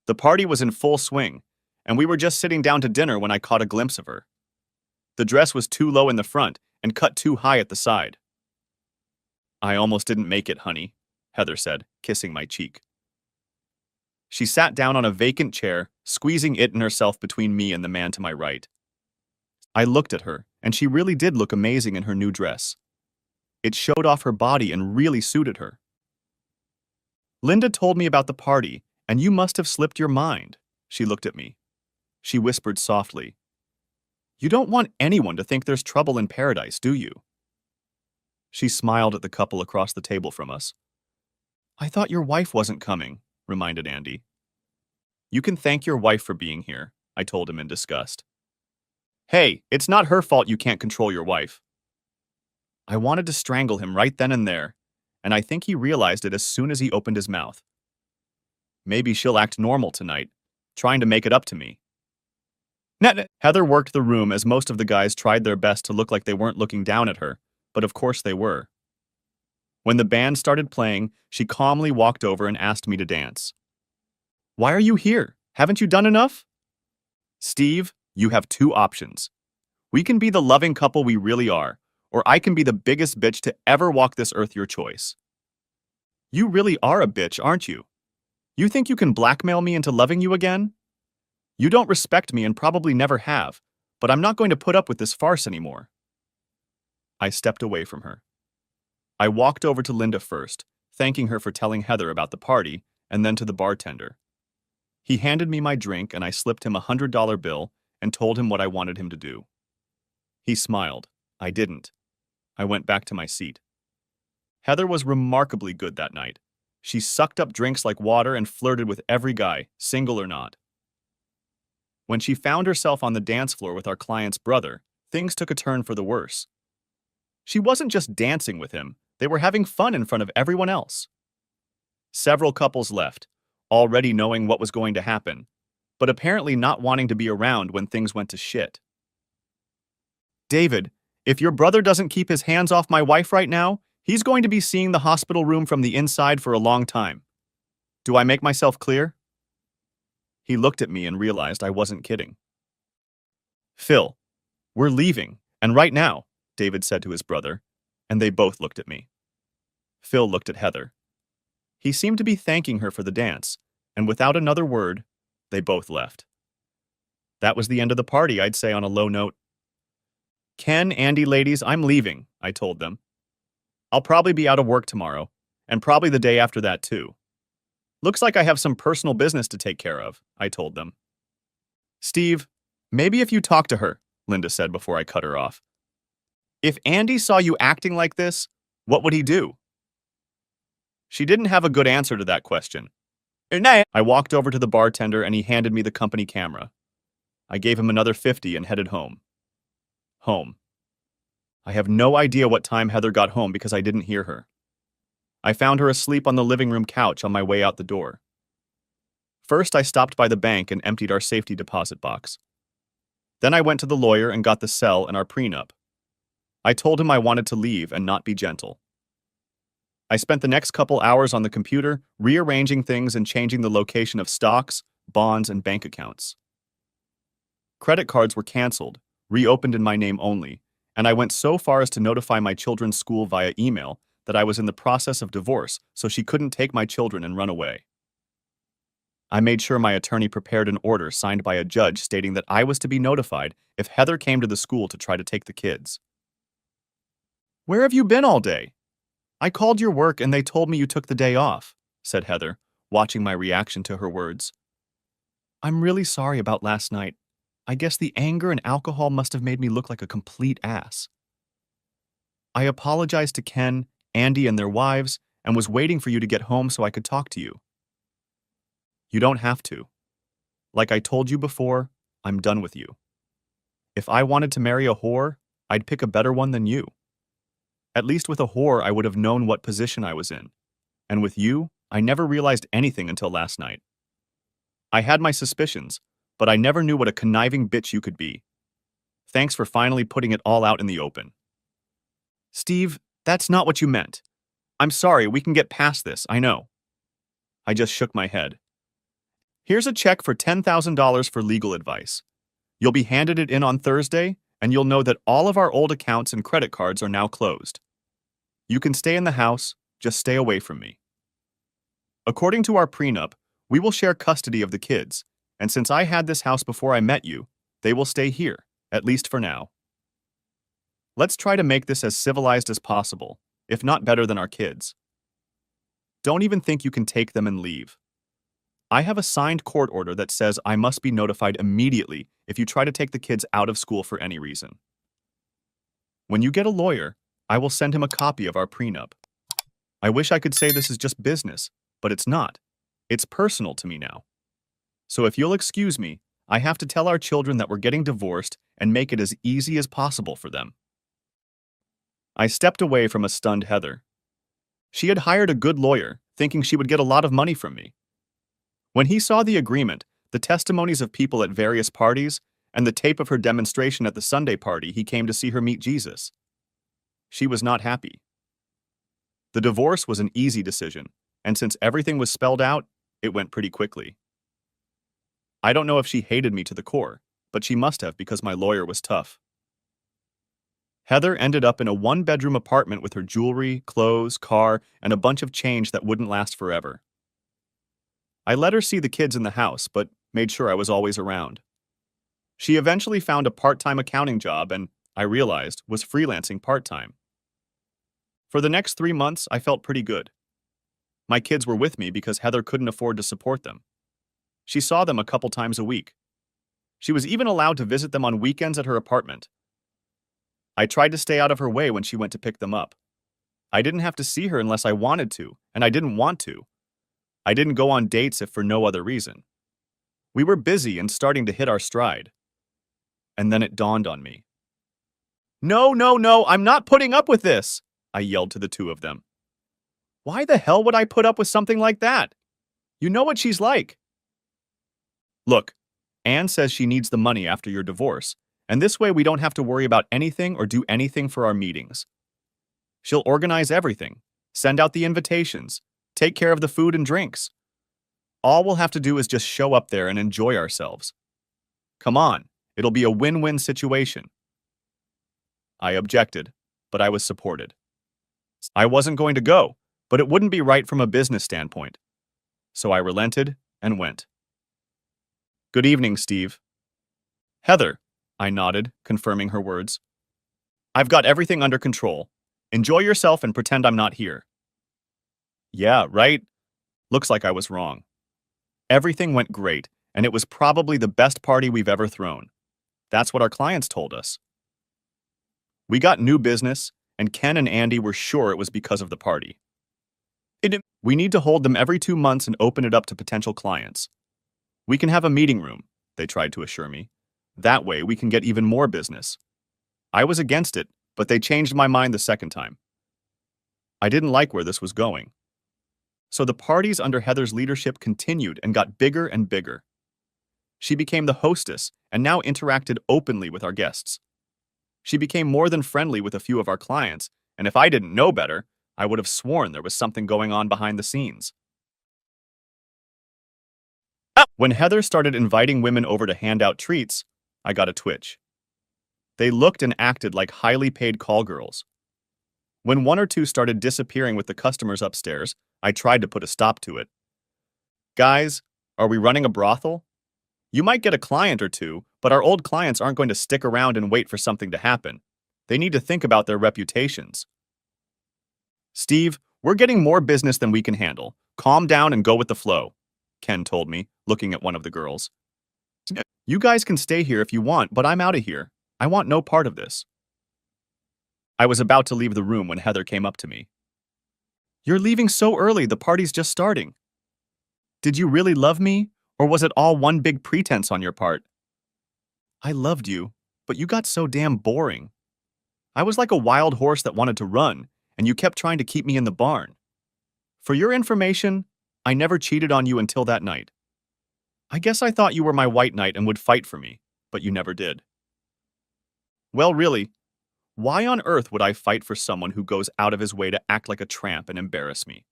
The party was in full swing, and we were just sitting down to dinner when I caught a glimpse of her. The dress was too low in the front and cut too high at the side. I almost didn't make it, honey, Heather said, kissing my cheek. She sat down on a vacant chair, squeezing it and herself between me and the man to my right. I looked at her, and she really did look amazing in her new dress. It showed off her body and really suited her. Linda told me about the party, and you must have slipped your mind. She looked at me. She whispered softly, You don't want anyone to think there's trouble in paradise, do you? She smiled at the couple across the table from us. I thought your wife wasn't coming, reminded Andy. You can thank your wife for being here, I told him in disgust. Hey, it's not her fault you can't control your wife. I wanted to strangle him right then and there, and I think he realized it as soon as he opened his mouth. Maybe she'll act normal tonight, trying to make it up to me. Heather worked the room as most of the guys tried their best to look like they weren't looking down at her, but of course they were. When the band started playing, she calmly walked over and asked me to dance. Why are you here? Haven't you done enough? Steve, you have two options. We can be the loving couple we really are, or I can be the biggest bitch to ever walk this earth, your choice. You really are a bitch, aren't you? You think you can blackmail me into loving you again? You don't respect me and probably never have, but I'm not going to put up with this farce anymore. I stepped away from her. I walked over to Linda first, thanking her for telling Heather about the party, and then to the bartender. He handed me my drink and I slipped him a $100 bill and told him what I wanted him to do. He smiled. I didn't. I went back to my seat. Heather was remarkably good that night. She sucked up drinks like water and flirted with every guy, single or not. When she found herself on the dance floor with our client's brother, things took a turn for the worse. She wasn't just dancing with him, They were having fun in front of everyone else. Several couples left, already knowing what was going to happen, but apparently not wanting to be around when things went to shit. David, if your brother doesn't keep his hands off my wife right now, he's going to be seeing the hospital room from the inside for a long time. Do I make myself clear? He looked at me and realized I wasn't kidding. Phil, we're leaving, and right now, David said to his brother, and they both looked at me. Phil looked at Heather. He seemed to be thanking her for the dance, and without another word, they both left. That was the end of the party, I'd say on a low note. Ken, Andy, ladies, I'm leaving, I told them. I'll probably be out of work tomorrow, and probably the day after that too. Looks like I have some personal business to take care of, I told them. Steve, maybe if you talk to her, Linda said before I cut her off. If Andy saw you acting like this, what would he do? She didn't have a good answer to that question. I walked over to the bartender and he handed me the company camera. I gave him another 50 and headed home. Home. I have no idea what time Heather got home because I didn't hear her. I found her asleep on the living room couch on my way out the door. First, I stopped by the bank and emptied our safety deposit box. Then I went to the lawyer and got the cell and our prenup. I told him I wanted to leave and not be gentle. I spent the next couple hours on the computer, rearranging things and changing the location of stocks, bonds, and bank accounts. Credit cards were canceled, reopened in my name only, and I went so far as to notify my children's school via email that I was in the process of divorce so she couldn't take my children and run away. I made sure my attorney prepared an order signed by a judge stating that I was to be notified if Heather came to the school to try to take the kids. Where have you been all day? I called your work and they told me you took the day off, said Heather, watching my reaction to her words. I'm really sorry about last night. I guess the anger and alcohol must have made me look like a complete ass. I apologized to Ken, Andy, and their wives, and was waiting for you to get home so I could talk to you. You don't have to. Like I told you before, I'm done with you. If I wanted to marry a whore, I'd pick a better one than you. At least with a whore, I would have known what position I was in. And with you, I never realized anything until last night. I had my suspicions, but I never knew what a conniving bitch you could be. Thanks for finally putting it all out in the open. Steve, that's not what you meant. I'm sorry, we can get past this, I know. I just shook my head. Here's a check for $10,000 for legal advice. You'll be handed it in on Thursday, and you'll know that all of our old accounts and credit cards are now closed. You can stay in the house, just stay away from me. According to our prenup, we will share custody of the kids, and since I had this house before I met you, they will stay here, at least for now. Let's try to make this as civilized as possible, if not better than our kids. Don't even think you can take them and leave. I have a signed court order that says I must be notified immediately if you try to take the kids out of school for any reason. When you get a lawyer, I will send him a copy of our prenup. I wish I could say this is just business, but it's not. It's personal to me now. So if you'll excuse me, I have to tell our children that we're getting divorced and make it as easy as possible for them. I stepped away from a stunned Heather. She had hired a good lawyer, thinking she would get a lot of money from me. When he saw the agreement, the testimonies of people at various parties, and the tape of her demonstration at the Sunday party he came to see her meet Jesus, she was not happy. The divorce was an easy decision, and since everything was spelled out, it went pretty quickly. I don't know if she hated me to the core, but she must have because my lawyer was tough. Heather ended up in a one-bedroom apartment with her jewelry, clothes, car, and a bunch of change that wouldn't last forever. I let her see the kids in the house, but made sure I was always around. She eventually found a part-time accounting job and, I realized, was freelancing part-time. For the next 3 months, I felt pretty good. My kids were with me because Heather couldn't afford to support them. She saw them a couple times a week. She was even allowed to visit them on weekends at her apartment. I tried to stay out of her way when she went to pick them up. I didn't have to see her unless I wanted to, and I didn't want to. I didn't go on dates if for no other reason. We were busy and starting to hit our stride. And then it dawned on me. No, I'm not putting up with this, I yelled to the two of them. Why the hell would I put up with something like that? You know what she's like. Look, Anne says she needs the money after your divorce, and this way we don't have to worry about anything or do anything for our meetings. She'll organize everything, send out the invitations, take care of the food and drinks. All we'll have to do is just show up there and enjoy ourselves. Come on, it'll be a win-win situation. I objected, but I was supported. I wasn't going to go, but it wouldn't be right from a business standpoint. So I relented and went. Good evening, Steve. Heather, I nodded, confirming her words. I've got everything under control. Enjoy yourself and pretend I'm not here. Yeah, right? Looks like I was wrong. Everything went great, and it was probably the best party we've ever thrown. That's what our clients told us. We got new business, and Ken and Andy were sure it was because of the party. We need to hold them every 2 months and open it up to potential clients. We can have a meeting room, they tried to assure me. That way, we can get even more business. I was against it, but they changed my mind the second time. I didn't like where this was going. So the parties under Heather's leadership continued and got bigger and bigger. She became the hostess and now interacted openly with our guests. She became more than friendly with a few of our clients, and if I didn't know better, I would have sworn there was something going on behind the scenes. When Heather started inviting women over to hand out treats, I got a twitch. They looked and acted like highly paid call girls. When one or two started disappearing with the customers upstairs, I tried to put a stop to it. Guys, are we running a brothel? You might get a client or two, but our old clients aren't going to stick around and wait for something to happen. They need to think about their reputations. Steve, we're getting more business than we can handle. Calm down and go with the flow, Ken told me, looking at one of the girls. You guys can stay here if you want, but I'm out of here. I want no part of this. I was about to leave the room when Heather came up to me. You're leaving so early, the party's just starting. Did you really love me, or was it all one big pretense on your part? I loved you, but you got so damn boring. I was like a wild horse that wanted to run, and you kept trying to keep me in the barn. For your information, I never cheated on you until that night. I guess I thought you were my white knight and would fight for me, but you never did. Well, really, why on earth would I fight for someone who goes out of his way to act like a tramp and embarrass me?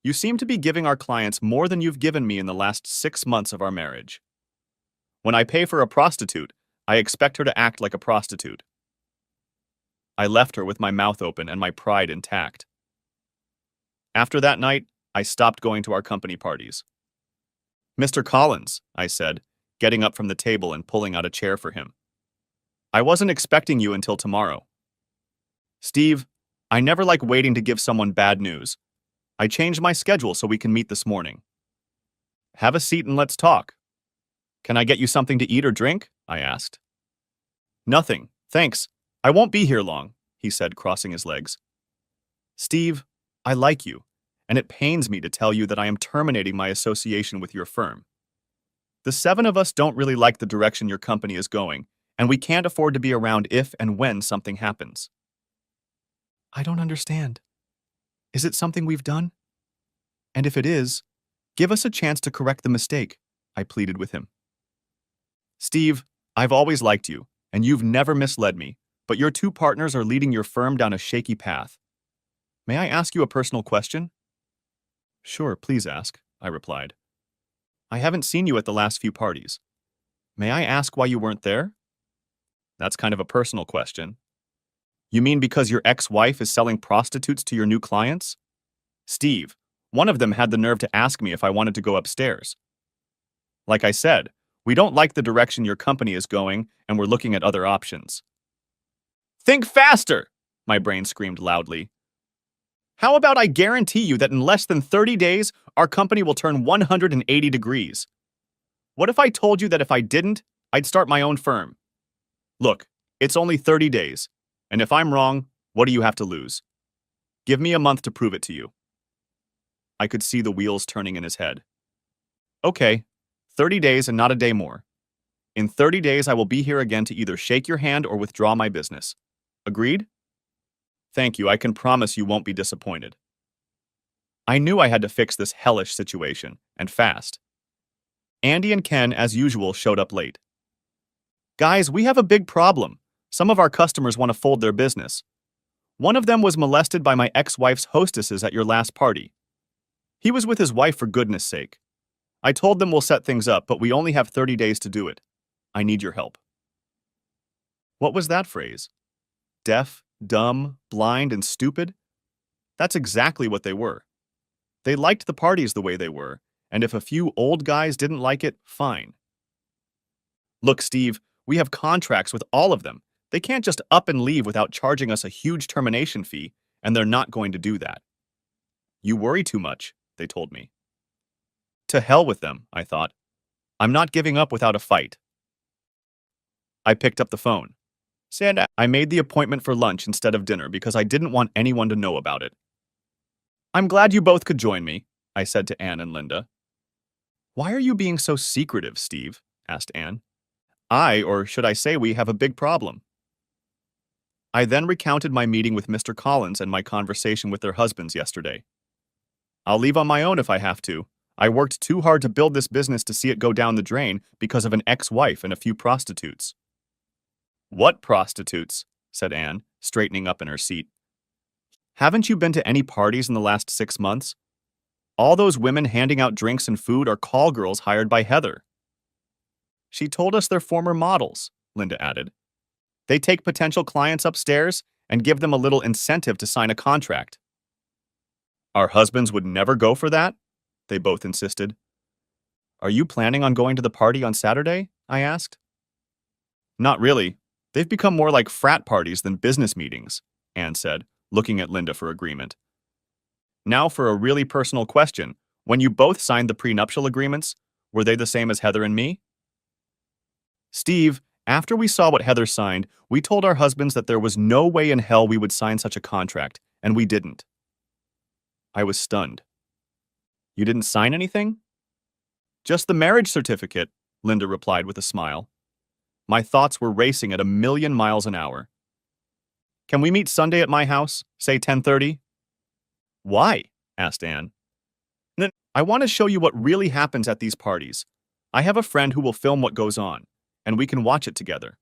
You seem to be giving our clients more than you've given me in the last 6 months of our marriage. When I pay for a prostitute, I expect her to act like a prostitute. I left her with my mouth open and my pride intact. After that night, I stopped going to our company parties. Mr. Collins, I said, getting up from the table and pulling out a chair for him. I wasn't expecting you until tomorrow. Steve, I never like waiting to give someone bad news. I changed my schedule so we can meet this morning. Have a seat and let's talk. Can I get you something to eat or drink? I asked. Nothing, thanks. I won't be here long, he said, crossing his legs. Steve, I like you, and it pains me to tell you that I am terminating my association with your firm. The 7 of us don't really like the direction your company is going, and we can't afford to be around if and when something happens. I don't understand. Is it something we've done? And if it is, give us a chance to correct the mistake, I pleaded with him. Steve, I've always liked you, and you've never misled me, but your 2 partners are leading your firm down a shaky path. May I ask you a personal question? Sure, please ask, I replied. I haven't seen you at the last few parties. May I ask why you weren't there? That's kind of a personal question. You mean because your ex-wife is selling prostitutes to your new clients? Steve, one of them had the nerve to ask me if I wanted to go upstairs. Like I said, we don't like the direction your company is going, and we're looking at other options. Think faster! My brain screamed loudly. How about I guarantee you that in less than 30 days, our company will turn 180 degrees? What if I told you that if I didn't, I'd start my own firm? Look, it's only 30 days, and if I'm wrong, what do you have to lose? Give me a month to prove it to you. I could see the wheels turning in his head. Okay, 30 days and not a day more. In 30 days, I will be here again to either shake your hand or withdraw my business. Agreed? Thank you, I can promise you won't be disappointed. I knew I had to fix this hellish situation, and fast. Andy and Ken, as usual, showed up late. Guys, we have a big problem. Some of our customers want to fold their business. One of them was molested by my ex-wife's hostesses at your last party. He was with his wife for goodness sake. I told them we'll set things up, but we only have 30 days to do it. I need your help. What was that phrase? Deaf, dumb, blind, and stupid? That's exactly what they were. They liked the parties the way they were, and if a few old guys didn't like it, fine. Look, Steve, we have contracts with all of them. They can't just up and leave without charging us a huge termination fee, and they're not going to do that. You worry too much, they told me. To hell with them, I thought. I'm not giving up without a fight. I picked up the phone. Sand, I made the appointment for lunch instead of dinner because I didn't want anyone to know about it. I'm glad you both could join me, I said to Anne and Linda. Why are you being so secretive, Steve? Asked Anne. Or should I say we have a big problem. I then recounted my meeting with Mr. Collins and my conversation with their husbands yesterday. I'll leave on my own if I have to. I worked too hard to build this business to see it go down the drain because of an ex-wife and a few prostitutes. What prostitutes? Said Anne, straightening up in her seat. Haven't you been to any parties in the last 6 months? All those women handing out drinks and food are call girls hired by Heather. She told us they're former models, Linda added. They take potential clients upstairs and give them a little incentive to sign a contract. Our husbands would never go for that? They both insisted. Are you planning on going to the party on Saturday? I asked. Not really. They've become more like frat parties than business meetings, Anne said, looking at Linda for agreement. Now for a really personal question. When you both signed the prenuptial agreements, were they the same as Heather and me? Steve, after we saw what Heather signed, we told our husbands that there was no way in hell we would sign such a contract, and we didn't. I was stunned. You didn't sign anything? Just the marriage certificate, Linda replied with a smile. My thoughts were racing at 1,000,000 miles an hour. Can we meet Sunday at my house, say 10:30? Why? Asked Anne. I want to show you what really happens at these parties. I have a friend who will film what goes on, and we can watch it together.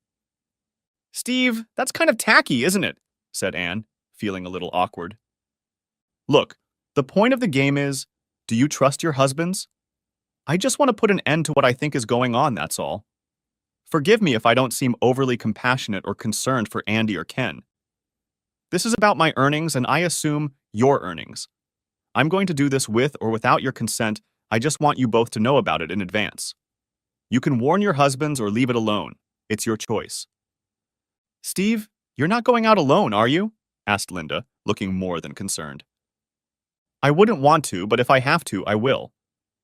Steve, that's kind of tacky, isn't it? Said Anne, feeling a little awkward. Look, the point of the game is, do you trust your husbands? I just want to put an end to what I think is going on, that's all. Forgive me if I don't seem overly compassionate or concerned for Andy or Ken. This is about my earnings, and I assume your earnings. I'm going to do this with or without your consent. I just want you both to know about it in advance. You can warn your husbands or leave it alone. It's your choice. Steve, you're not going out alone, are you? Asked Linda, looking more than concerned. I wouldn't want to, but if I have to, I will.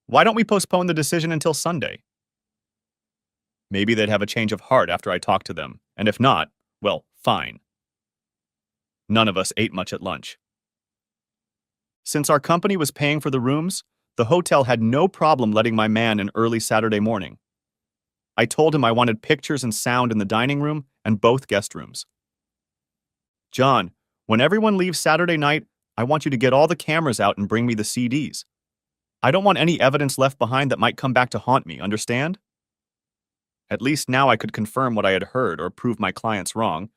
Why don't we postpone the decision until Sunday? Maybe they'd have a change of heart after I talk to them, and if not, well, fine. None of us ate much at lunch. Since our company was paying for the rooms, the hotel had no problem letting my man in early Saturday morning. I told him I wanted pictures and sound in the dining room and both guest rooms. John, when everyone leaves Saturday night, I want you to get all the cameras out and bring me the CDs. I don't want any evidence left behind that might come back to haunt me, understand? At least now I could confirm what I had heard or prove my clients wrong,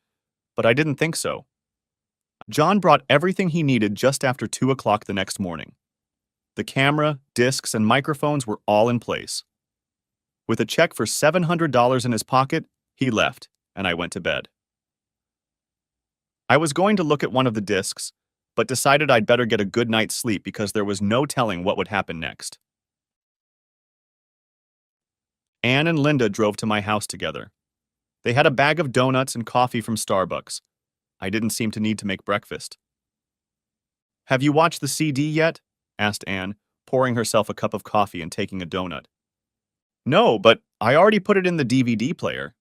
but I didn't think so. John brought everything he needed just after 2 o'clock the next morning. The camera, discs, and microphones were all in place. With a check for $700 in his pocket, he left, and I went to bed. I was going to look at one of the discs, but decided I'd better get a good night's sleep because there was no telling what would happen next. Anne and Linda drove to my house together. They had a bag of donuts and coffee from Starbucks. I didn't seem to need to make breakfast. Have you watched the CD yet? Asked Anne, pouring herself a cup of coffee and taking a donut. No, but I already put it in the DVD player.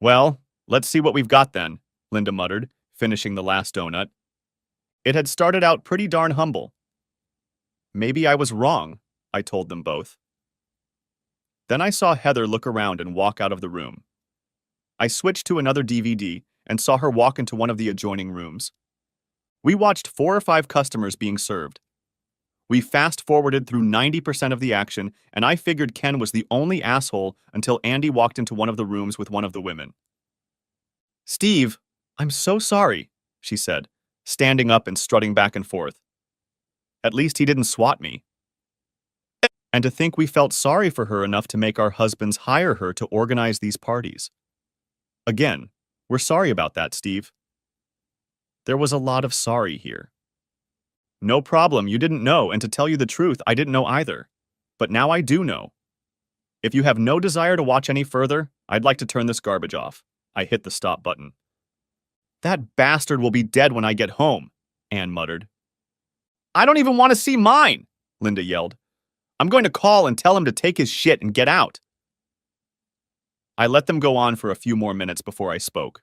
Well, let's see what we've got then, Linda muttered, finishing the last donut. It had started out pretty darn humble. Maybe I was wrong, I told them both. Then I saw Heather look around and walk out of the room. I switched to another DVD and saw her walk into one of the adjoining rooms. We watched 4 or 5 customers being served. We fast-forwarded through 90% of the action, and I figured Ken was the only asshole until Andy walked into one of the rooms with one of the women. "Steve, I'm so sorry," she said, standing up and strutting back and forth. "At least he didn't swat me." And to think we felt sorry for her enough to make our husbands hire her to organize these parties. Again, we're sorry about that, Steve. There was a lot of sorry here. No problem, you didn't know, and to tell you the truth, I didn't know either. But now I do know. If you have no desire to watch any further, I'd like to turn this garbage off. I hit the stop button. "That bastard will be dead when I get home," Anne muttered. "I don't even want to see mine," Linda yelled. "I'm going to call and tell him to take his shit and get out." I let them go on for a few more minutes before I spoke.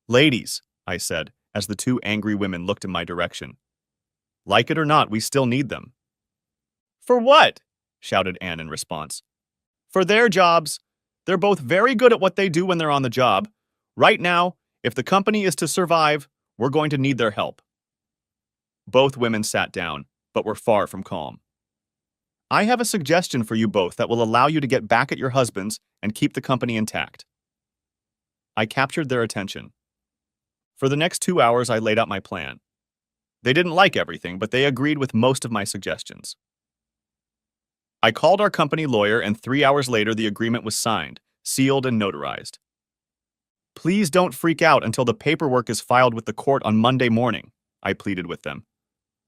"Ladies," I said, as the 2 angry women looked in my direction. "Like it or not, we still need them." "For what?" shouted Anne in response. "For their jobs. They're both very good at what they do when they're on the job. Right now, if the company is to survive, we're going to need their help." Both women sat down, but were far from calm. "I have a suggestion for you both that will allow you to get back at your husbands and keep the company intact." I captured their attention. For the next 2 hours, I laid out my plan. They didn't like everything, but they agreed with most of my suggestions. I called our company lawyer, and 3 hours later, the agreement was signed, sealed, and notarized. "Please don't freak out until the paperwork is filed with the court on Monday morning," I pleaded with them.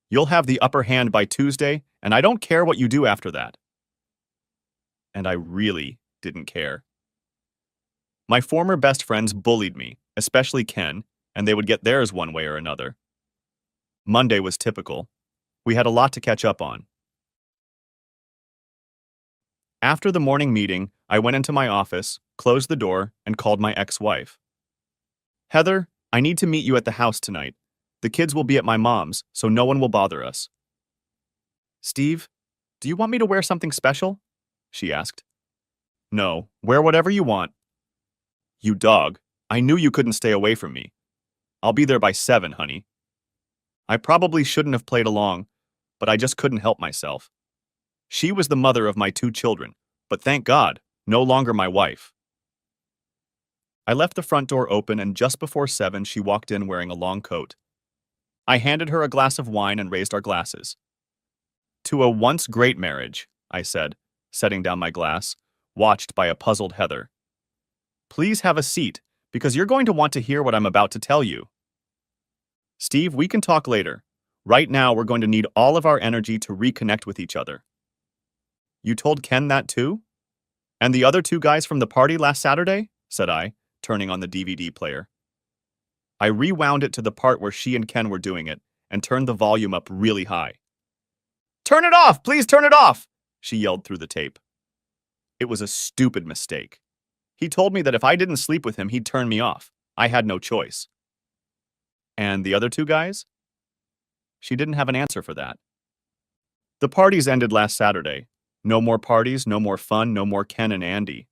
"You'll have the upper hand by Tuesday, and I don't care what you do after that." And I really didn't care. My former best friends bullied me, especially Ken, and they would get theirs one way or another. Monday was typical. We had a lot to catch up on. After the morning meeting, I went into my office, closed the door, and called my ex-wife. "Heather, I need to meet you at the house tonight. The kids will be at my mom's, so no one will bother us." "Steve, do you want me to wear something special?" she asked. "No, wear whatever you want." "You dog. I knew you couldn't stay away from me. I'll be there by 7, honey." I probably shouldn't have played along, but I just couldn't help myself. She was the mother of my 2 children, but thank God, no longer my wife. I left the front door open, and just before 7, she walked in wearing a long coat. I handed her a glass of wine and raised our glasses. "To a once great marriage," I said, setting down my glass, watched by a puzzled Heather. "Please have a seat, because you're going to want to hear what I'm about to tell you." "Steve, we can talk later. Right now, we're going to need all of our energy to reconnect with each other." "You told Ken that too? And the other 2 guys from the party last Saturday?" said I, turning on the DVD player. I rewound it to the part where she and Ken were doing it, and turned the volume up really high. "Turn it off! Please turn it off!" she yelled through the tape. It was a stupid mistake. He told me that if I didn't sleep with him, he'd turn me off. I had no choice. "And the other 2 guys?" She didn't have an answer for that. "The parties ended last Saturday. No more parties, no more fun, no more Ken and Andy."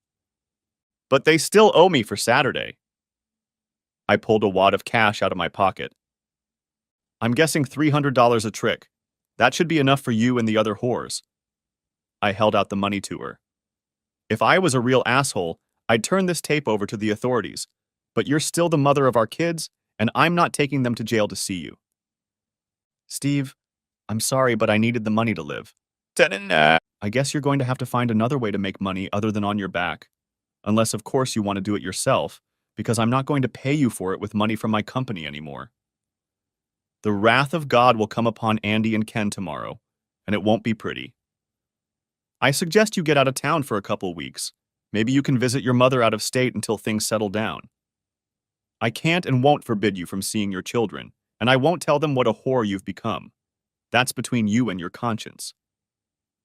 "But they still owe me for Saturday." I pulled a wad of cash out of my pocket. "I'm guessing $300 a trick. That should be enough for you and the other whores." I held out the money to her. "If I was a real asshole, I'd turn this tape over to the authorities, but you're still the mother of our kids, and I'm not taking them to jail to see you." "Steve, I'm sorry, but I needed the money to live." "I guess you're going to have to find another way to make money other than on your back. Unless, of course, you want to do it yourself, because I'm not going to pay you for it with money from my company anymore. The wrath of God will come upon Andy and Ken tomorrow, and it won't be pretty. I suggest you get out of town for a couple weeks. Maybe you can visit your mother out of state until things settle down. I can't and won't forbid you from seeing your children, and I won't tell them what a whore you've become. That's between you and your conscience.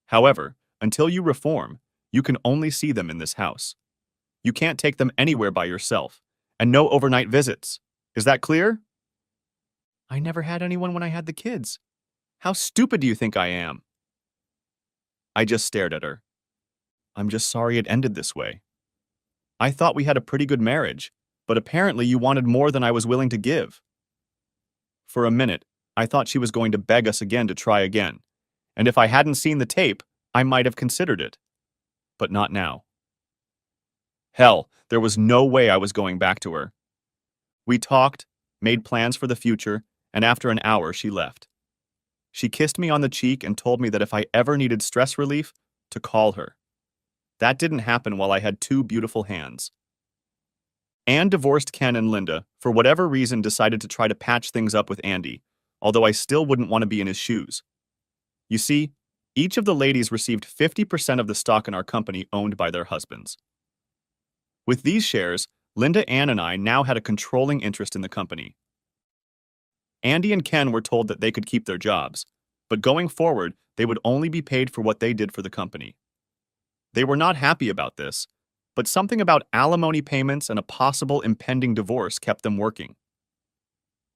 However, until you reform, you can only see them in this house. You can't take them anywhere by yourself, and no overnight visits. Is that clear?" "I never had anyone when I had the kids. How stupid do you think I am?" I just stared at her. "I'm just sorry it ended this way. I thought we had a pretty good marriage. But apparently you wanted more than I was willing to give. For a minute, I thought she was going to beg us again to try again, and if I hadn't seen the tape, I might have considered it. But not now. Hell, there was no way I was going back to her. We talked, made plans for the future, and after an hour she left. She kissed me on the cheek and told me that if I ever needed stress relief, to call her. That didn't happen while I had two beautiful hands. Anne divorced Ken, and Linda, for whatever reason, decided to try to patch things up with Andy, although I still wouldn't want to be in his shoes. You see, each of the ladies received 50% of the stock in our company owned by their husbands. With these shares, Linda, Anne, and I now had a controlling interest in the company. Andy and Ken were told that they could keep their jobs, but going forward, they would only be paid for what they did for the company. They were not happy about this, but something about alimony payments and a possible impending divorce kept them working.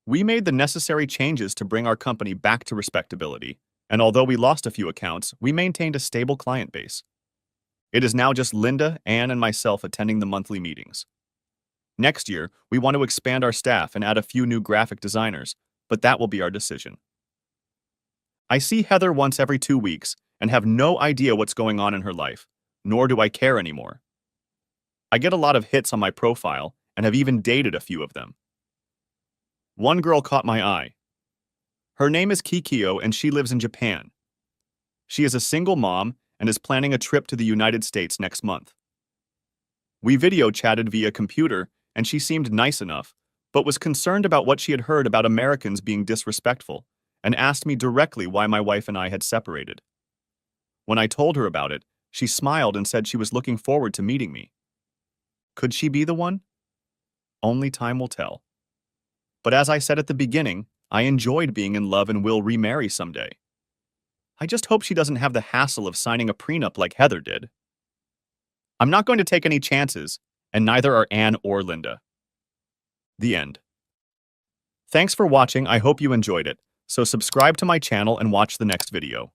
We made the necessary changes to bring our company back to respectability, and although we lost a few accounts, we maintained a stable client base. It is now just Linda, Anne, and myself attending the monthly meetings. Next year, we want to expand our staff and add a few new graphic designers, but that will be our decision. I see Heather once every 2 weeks and have no idea what's going on in her life, nor do I care anymore. I get a lot of hits on my profile and have even dated a few of them. One girl caught my eye. Her name is Kikyo and she lives in Japan. She is a single mom and is planning a trip to the United States next month. We video chatted via computer and she seemed nice enough, but was concerned about what she had heard about Americans being disrespectful and asked me directly why my wife and I had separated. When I told her about it, she smiled and said she was looking forward to meeting me. Could she be the one? Only time will tell. But as I said at the beginning, I enjoyed being in love and will remarry someday. I just hope she doesn't have the hassle of signing a prenup like Heather did. I'm not going to take any chances, and neither are Anne or Linda. The end. Thanks for watching. I hope you enjoyed it, so subscribe to my channel and watch the next video.